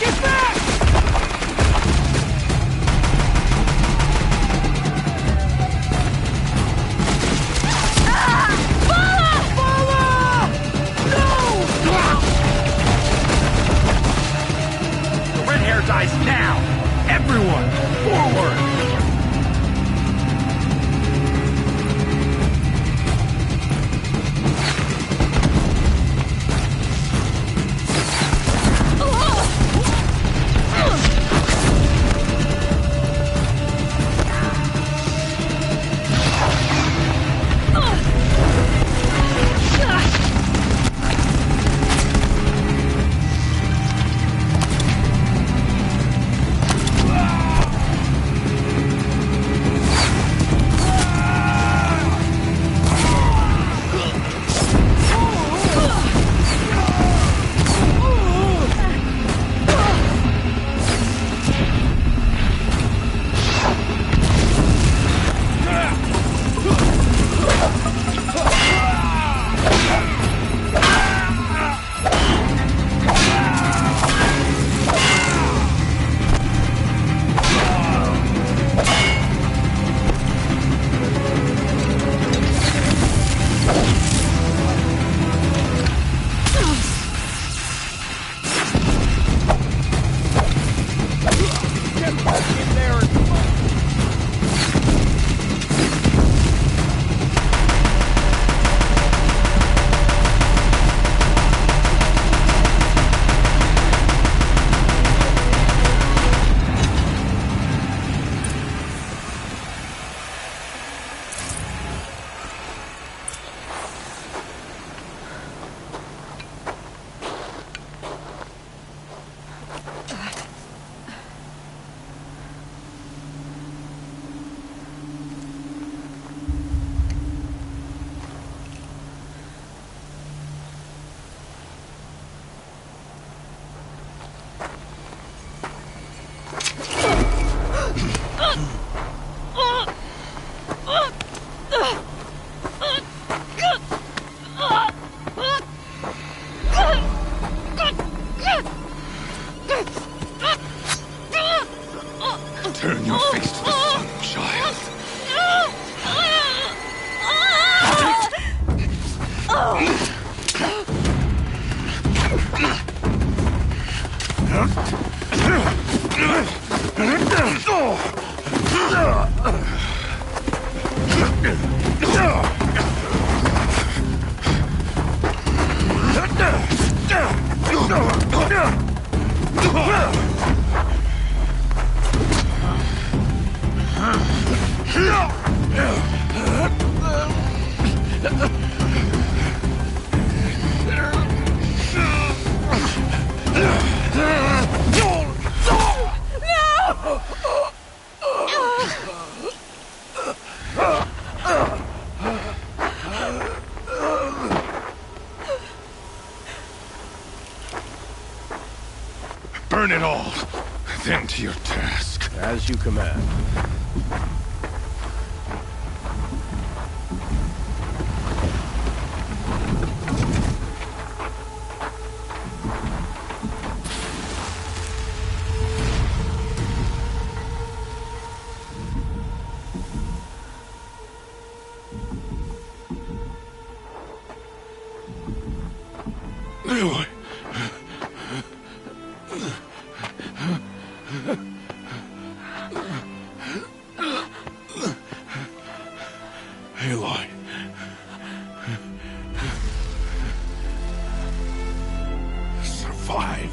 Get back! The red hair dies now! Everyone, forward! Burn it all, then to your task. As you command. Aloy. Aloy. Survive.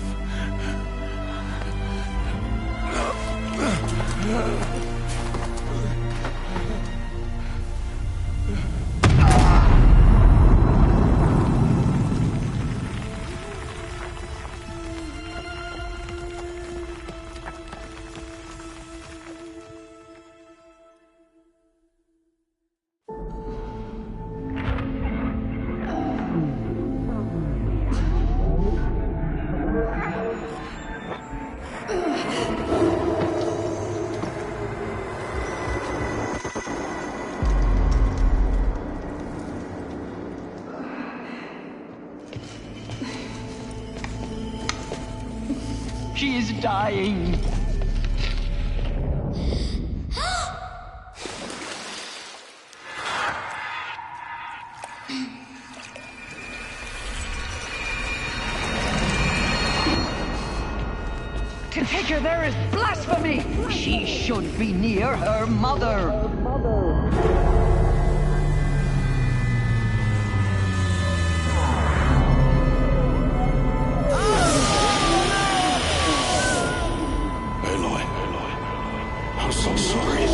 She is dying. To take her there is blasphemy. She should be near her mother. I'm so sorry.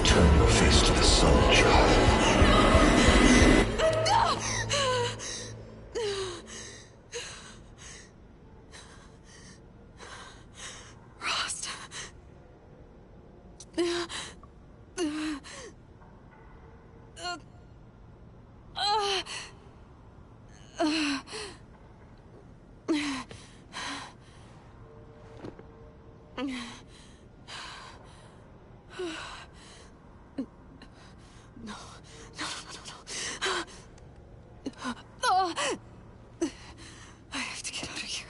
Turn your face to the sun, child. Rost. I have to get out of here.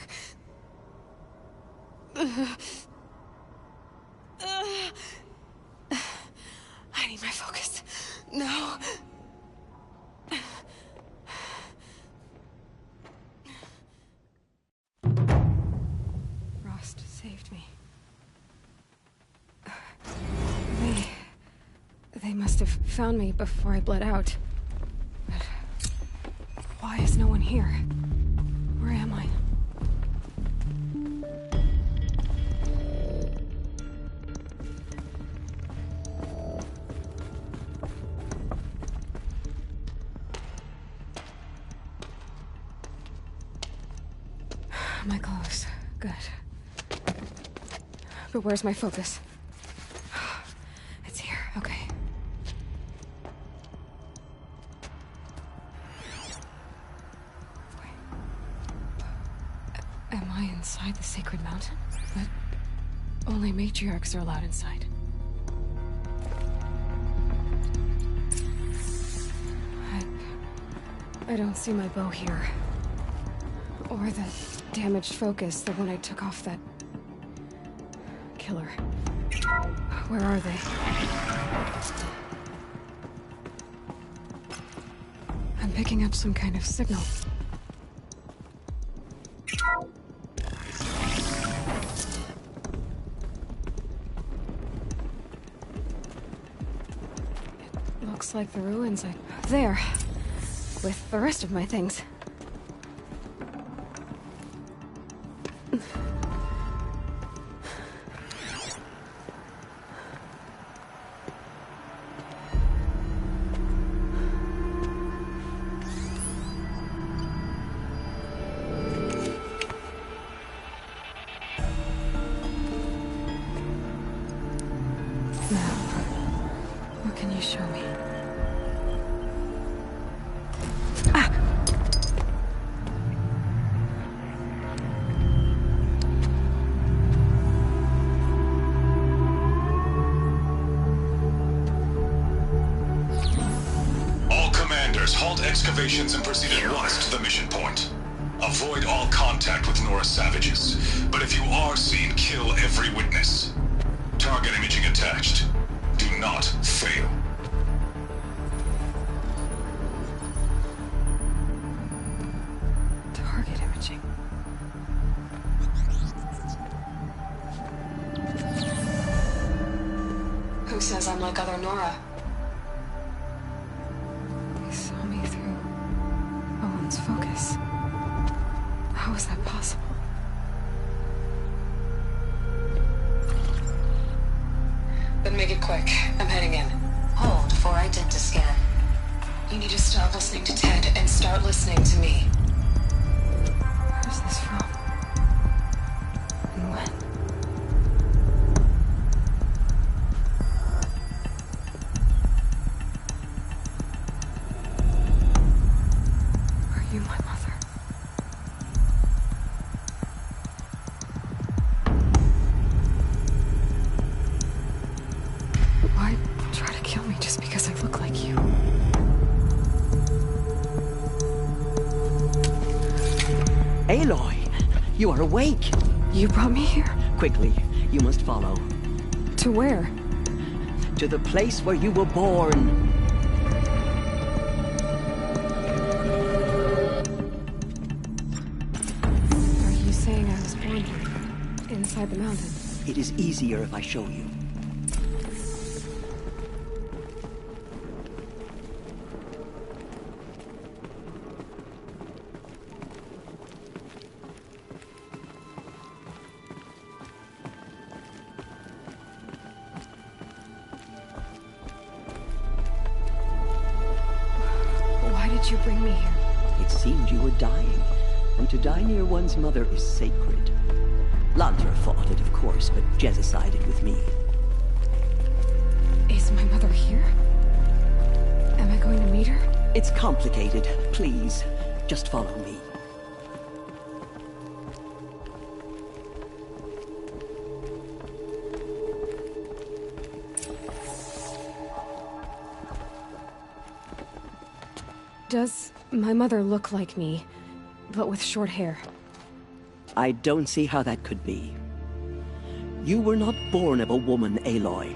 I need my focus. No. Rost saved me. They must have found me before I bled out. But why is no one here? Where am I? My clothes. Good. But where's my focus? It's here. Okay. Am I inside the sacred mountain? But only matriarchs are allowed inside. I don't see my bow here. Or the damaged focus, the one I took off that killer. Where are they? I'm picking up some kind of signal. It looks like the ruins there, with the rest of my things. excavations and proceed at once to the mission point. Avoid all contact with Nora savages, but if you are seen, kill every witness. Target imaging attached. Do not fail. Target imaging. Who says I'm like other Nora? He saw me through Owen's focus. How is that possible? Then make it quick. I'm heading in. Hold for identiscan. You need to stop listening to Ted and start listening to me. Where's this from? And when? Are you my mother? Why try to kill me just because I look like you? Aloy, you are awake. You brought me here? Quickly, you must follow. To where? To the place where you were born. Are you saying I was born here? Inside the mountain? It is easier if I show you. Why did you bring me here? It seemed you were dying, and to die near one's mother is sacred. Landra fought it, of course, but Jezza sided with me. Is my mother here? Am I going to meet her? It's complicated. Please, just follow me. Does my mother look like me, but with short hair? I don't see how that could be. You were not born of a woman, Aloy.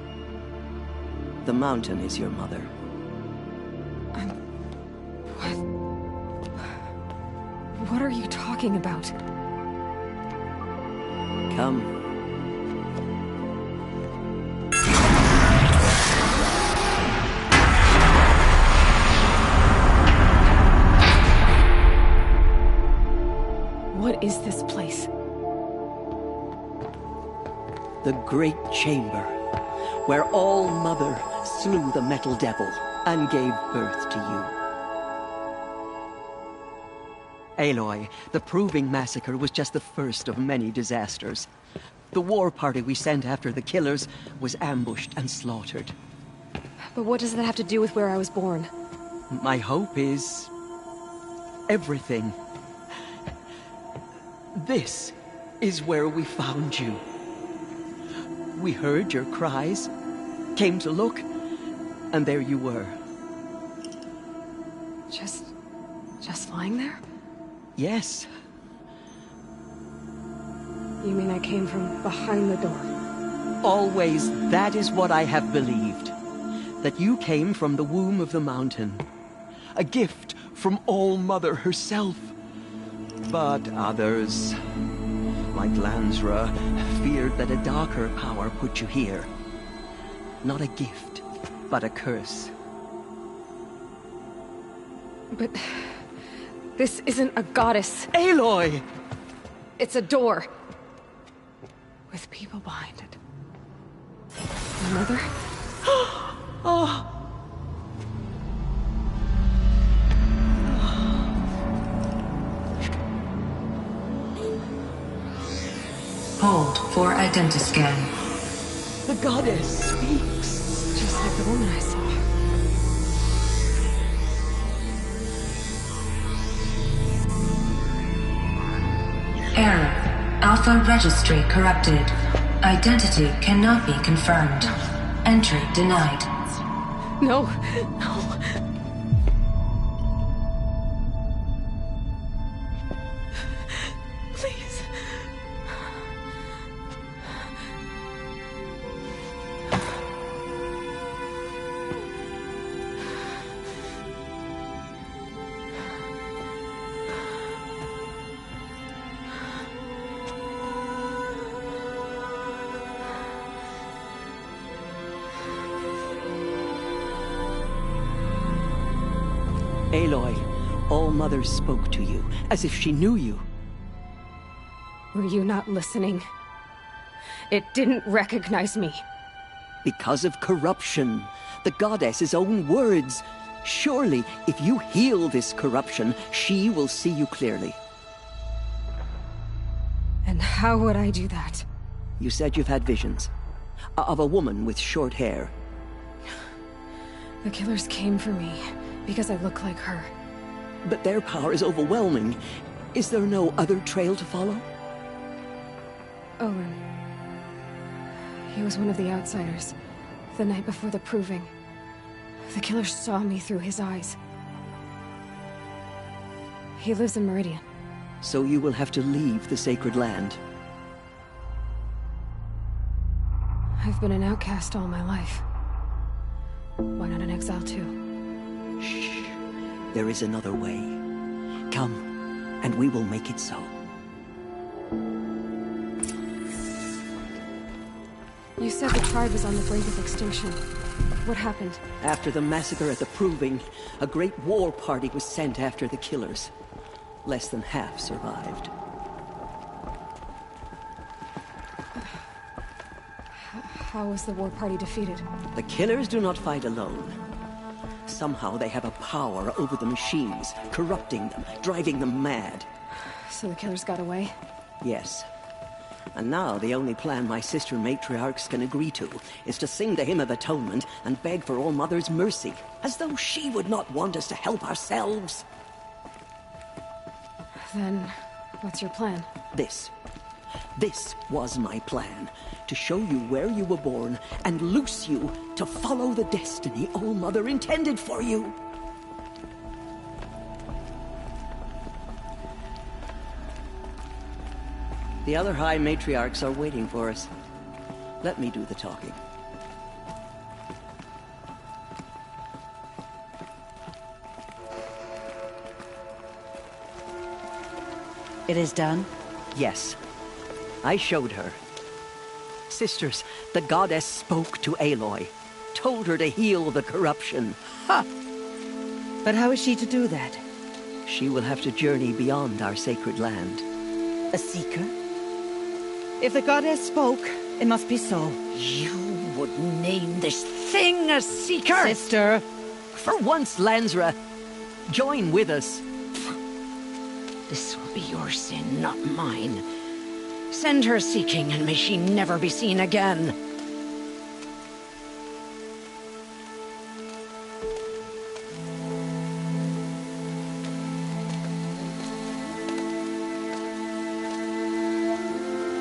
The mountain is your mother. What are you talking about? Come. What is this place? The Great Chamber, where All-Mother slew the Metal Devil and gave birth to you. Aloy, the Proving Massacre was just the first of many disasters. The war party we sent after the killers was ambushed and slaughtered. But what does that have to do with where I was born? My hope is... everything. This is where we found you. We heard your cries, came to look, and there you were. Just lying there? Yes. You mean I came from behind the door? Always, that is what I have believed. That you came from the womb of the mountain. A gift from All-Mother herself. But others, like Lansra, feared that a darker power put you here. Not a gift, but a curse. But... this isn't a goddess. Aloy! It's a door. With people behind it. My mother? Oh! Hold for identiscan. The goddess speaks. Just like the woman I saw. Error. Alpha registry corrupted. Identity cannot be confirmed. Entry denied. No. No. Aloy, All-Mother spoke to you, as if she knew you. Were you not listening? It didn't recognize me. Because of corruption. The goddess's own words. Surely, if you heal this corruption, she will see you clearly. And how would I do that? You said you've had visions. Of a woman with short hair. The killers came for me because I look like her. But their power is overwhelming. Is there no other trail to follow? Owen. He was one of the outsiders. The night before the proving. The killers saw me through his eyes. He lives in Meridian. So you will have to leave the sacred land. I've been an outcast all my life. Why not an exile too? Shh. There is another way. Come, and we will make it so. You said the tribe was on the brink of extinction. What happened? After the massacre at the Proving, a great war party was sent after the killers. Less than half survived. How was the war party defeated? The killers do not fight alone. Somehow they have a power over the machines, corrupting them, driving them mad. So the killers got away? Yes. And now the only plan my sister matriarchs can agree to is to sing the Hymn of Atonement and beg for All-Mother's mercy, as though she would not want us to help ourselves. Then, what's your plan? This was my plan. To show you where you were born and loose you to follow the destiny All-Mother intended for you. The other High Matriarchs are waiting for us. Let me do the talking. It is done? Yes. I showed her. Sisters, the goddess spoke to Aloy. Told her to heal the corruption. Ha! But how is she to do that? She will have to journey beyond our sacred land. A seeker? If the goddess spoke, it must be so. You would name this thing a seeker? Sister! For once, Lansra, join with us. This will be your sin, not mine. Send her seeking, and may she never be seen again.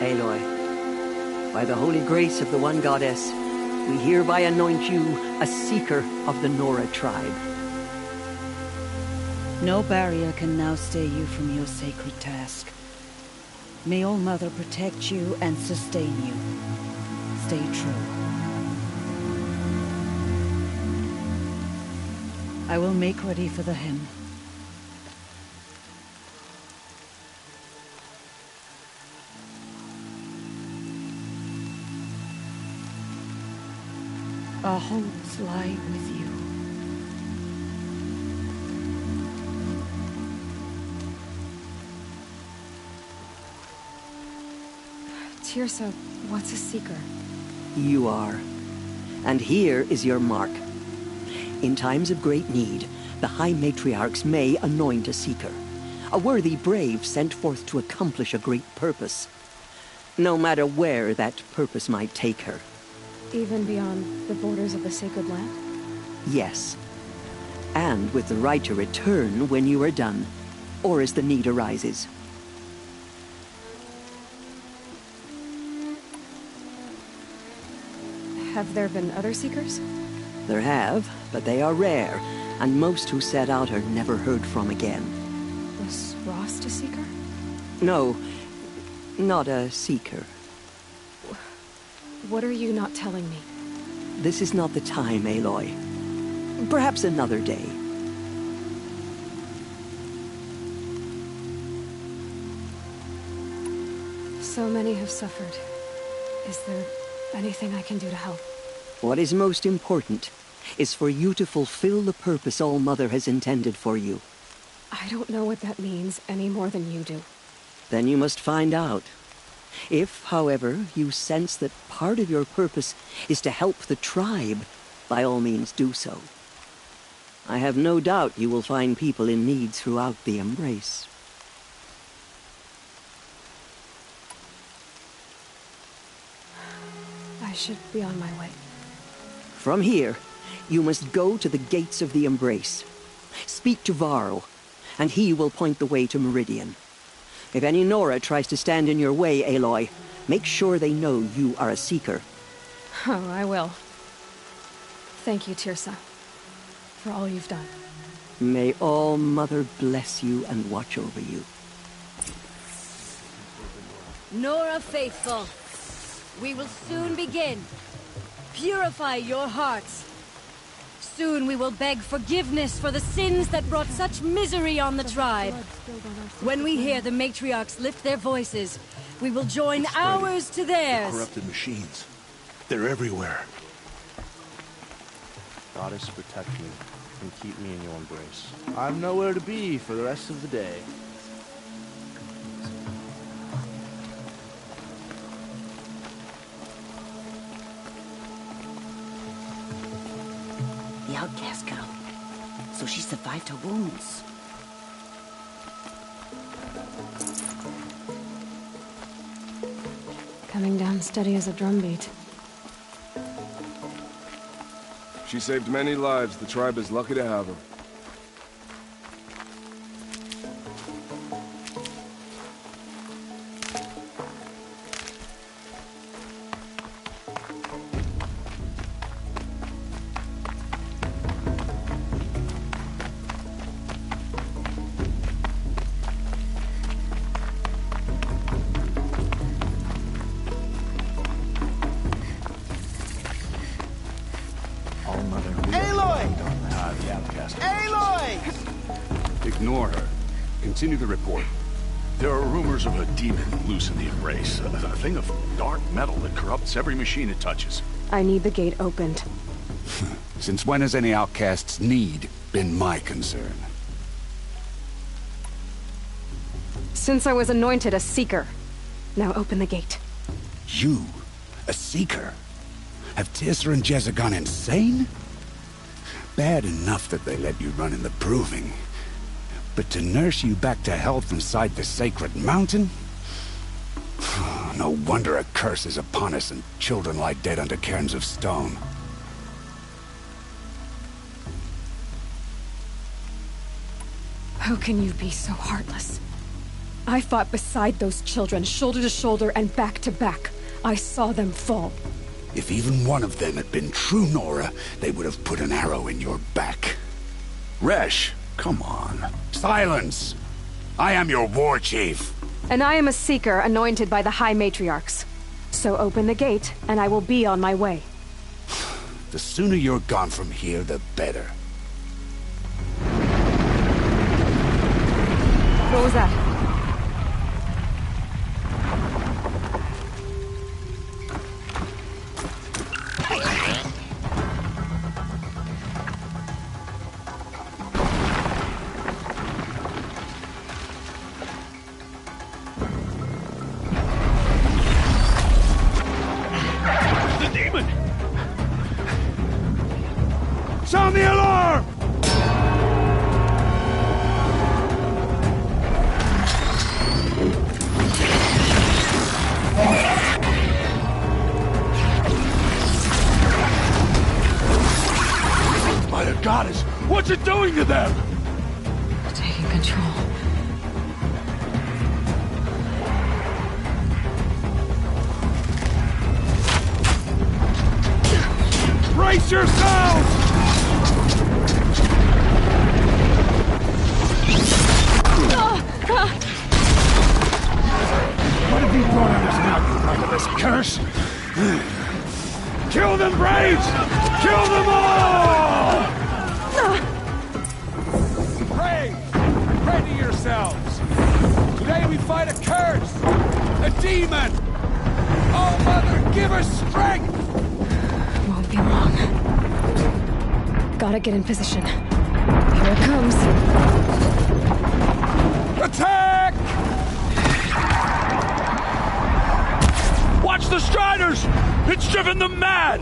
Aloy, by the holy grace of the One Goddess, we hereby anoint you a seeker of the Nora tribe. No barrier can now stay you from your sacred task. May All-Mother protect you and sustain you. Stay true. I will make ready for the hymn. Our hopes lie with you. Teersa, what's a seeker? You are. And here is your mark. In times of great need, the High Matriarchs may anoint a seeker. A worthy brave sent forth to accomplish a great purpose. No matter where that purpose might take her. Even beyond the borders of the sacred land? Yes. And with the right to return when you are done, or as the need arises. Have there been other seekers? There have, but they are rare, and most who set out are never heard from again. Was Rost a seeker? No, not a seeker. What are you not telling me? This is not the time, Aloy. Perhaps another day. So many have suffered. Is there anything I can do to help? What is most important is for you to fulfill the purpose All Mother has intended for you. I don't know what that means any more than you do. Then you must find out. If, however, you sense that part of your purpose is to help the tribe, by all means do so. I have no doubt you will find people in need throughout the Embrace. I should be on my way. From here, you must go to the gates of the Embrace. Speak to Varl, and he will point the way to Meridian. If any Nora tries to stand in your way, Aloy, make sure they know you are a Seeker. Oh, I will. Thank you, Teersa, for all you've done. May All Mother bless you and watch over you. Nora Faithful, we will soon begin. Purify your hearts. Soon we will beg forgiveness for the sins that brought such misery on the tribe. When we hear the matriarchs lift their voices, we will join ours to theirs. Corrupted machines. They're everywhere. Goddess, protect me and keep me in your embrace. I've nowhere to be for the rest of the day. The outcast girl. So she survived her wounds. Coming down steady as a drumbeat. She saved many lives. The tribe is lucky to have her. Ignore her. Continue the report. There are rumors of a demon loose in the Embrace. A thing of dark metal that corrupts every machine it touches. I need the gate opened. Since when has any outcast's need been my concern? Since I was anointed a Seeker. Now open the gate. You? A Seeker? Have Teersa and Jezza gone insane? Bad enough that they let you run in the Proving. But to nurse you back to health inside the Sacred Mountain? No wonder a curse is upon us and children lie dead under cairns of stone. How can you be so heartless? I fought beside those children, shoulder to shoulder and back to back. I saw them fall. If even one of them had been true Nora, they would have put an arrow in your back. Resh, come on. Silence! I am your war chief. And I am a Seeker anointed by the High Matriarchs. So open the gate, and I will be on my way. The sooner you're gone from here, the better. What was that? Sound the alarm! By the goddess, what's it doing to them? Taking control. Brace yourselves! What have you brought on us now, you murderous curse? Kill them, Braves! Kill them all! Brave! Ready yourselves! Today we fight a curse! A demon! Oh, Mother, give us strength! Won't be long. Gotta get in position. Here it comes. Attack! Watch the Striders! It's driven them mad!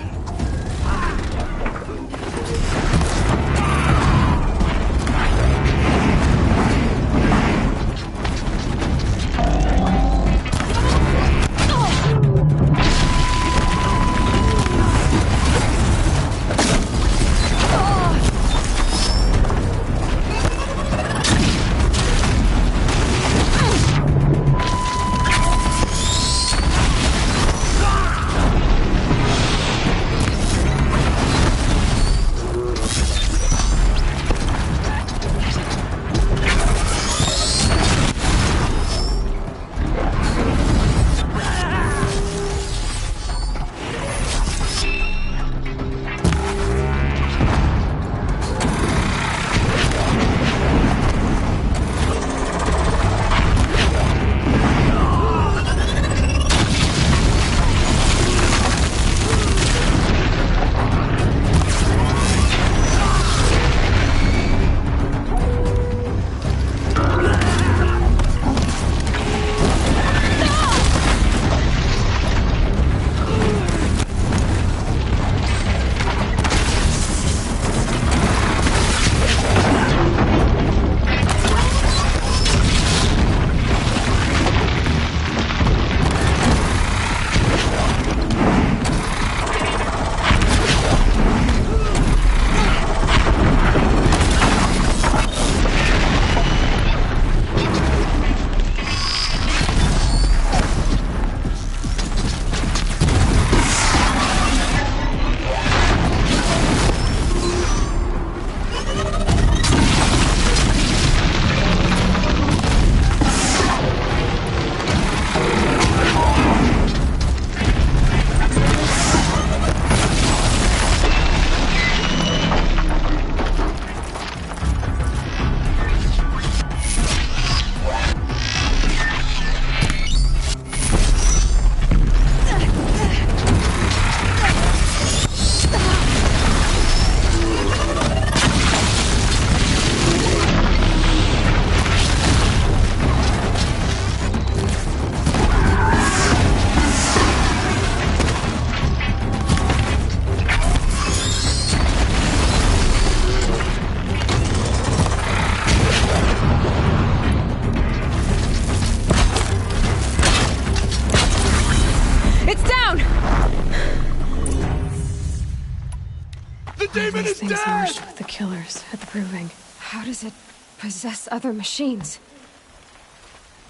Demon is dead! Merged with the killers at the Proving. How does it possess other machines?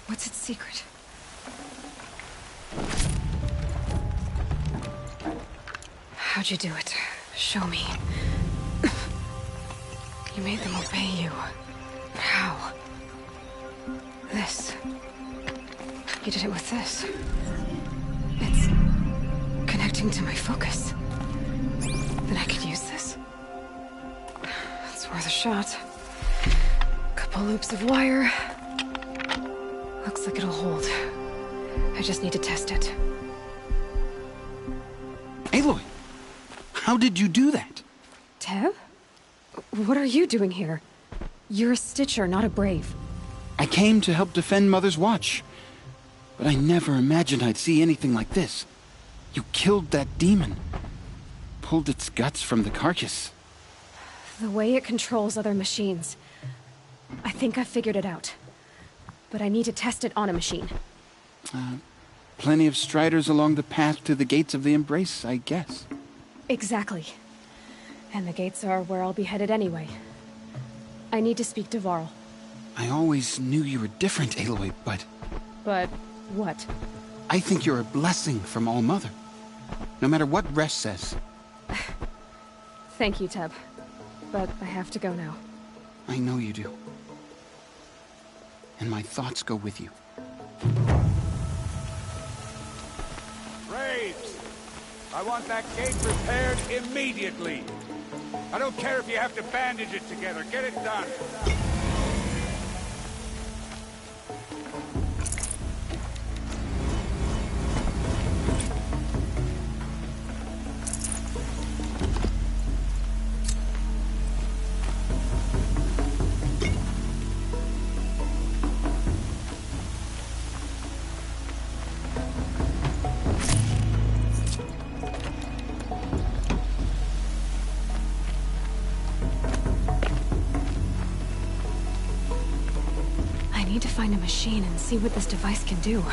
What's its secret? How'd you do it? Show me. You made them obey you. How? This. You did it with this. It's connecting to my focus. Then I could use this. It's worth a shot. Couple loops of wire. Looks like it'll hold. I just need to test it. Aloy! How did you do that? Teb? What are you doing here? You're a Stitcher, not a Brave. I came to help defend Mother's Watch. But I never imagined I'd see anything like this. You killed that demon. Pulled its guts from the carcass. The way it controls other machines. I think I figured it out. But I need to test it on a machine. Plenty of Striders along the path to the gates of the Embrace, I guess. Exactly. And the gates are where I'll be headed anyway. I need to speak to Varl. I always knew you were different, Aloy, but... But what? I think you're a blessing from All-Mother. No matter what Resh says. Thank you, Teb. But I have to go now. I know you do. And my thoughts go with you. Braves! I want that gate repaired immediately. I don't care if you have to bandage it together. Get it done. need to find a machine and see what this device can do.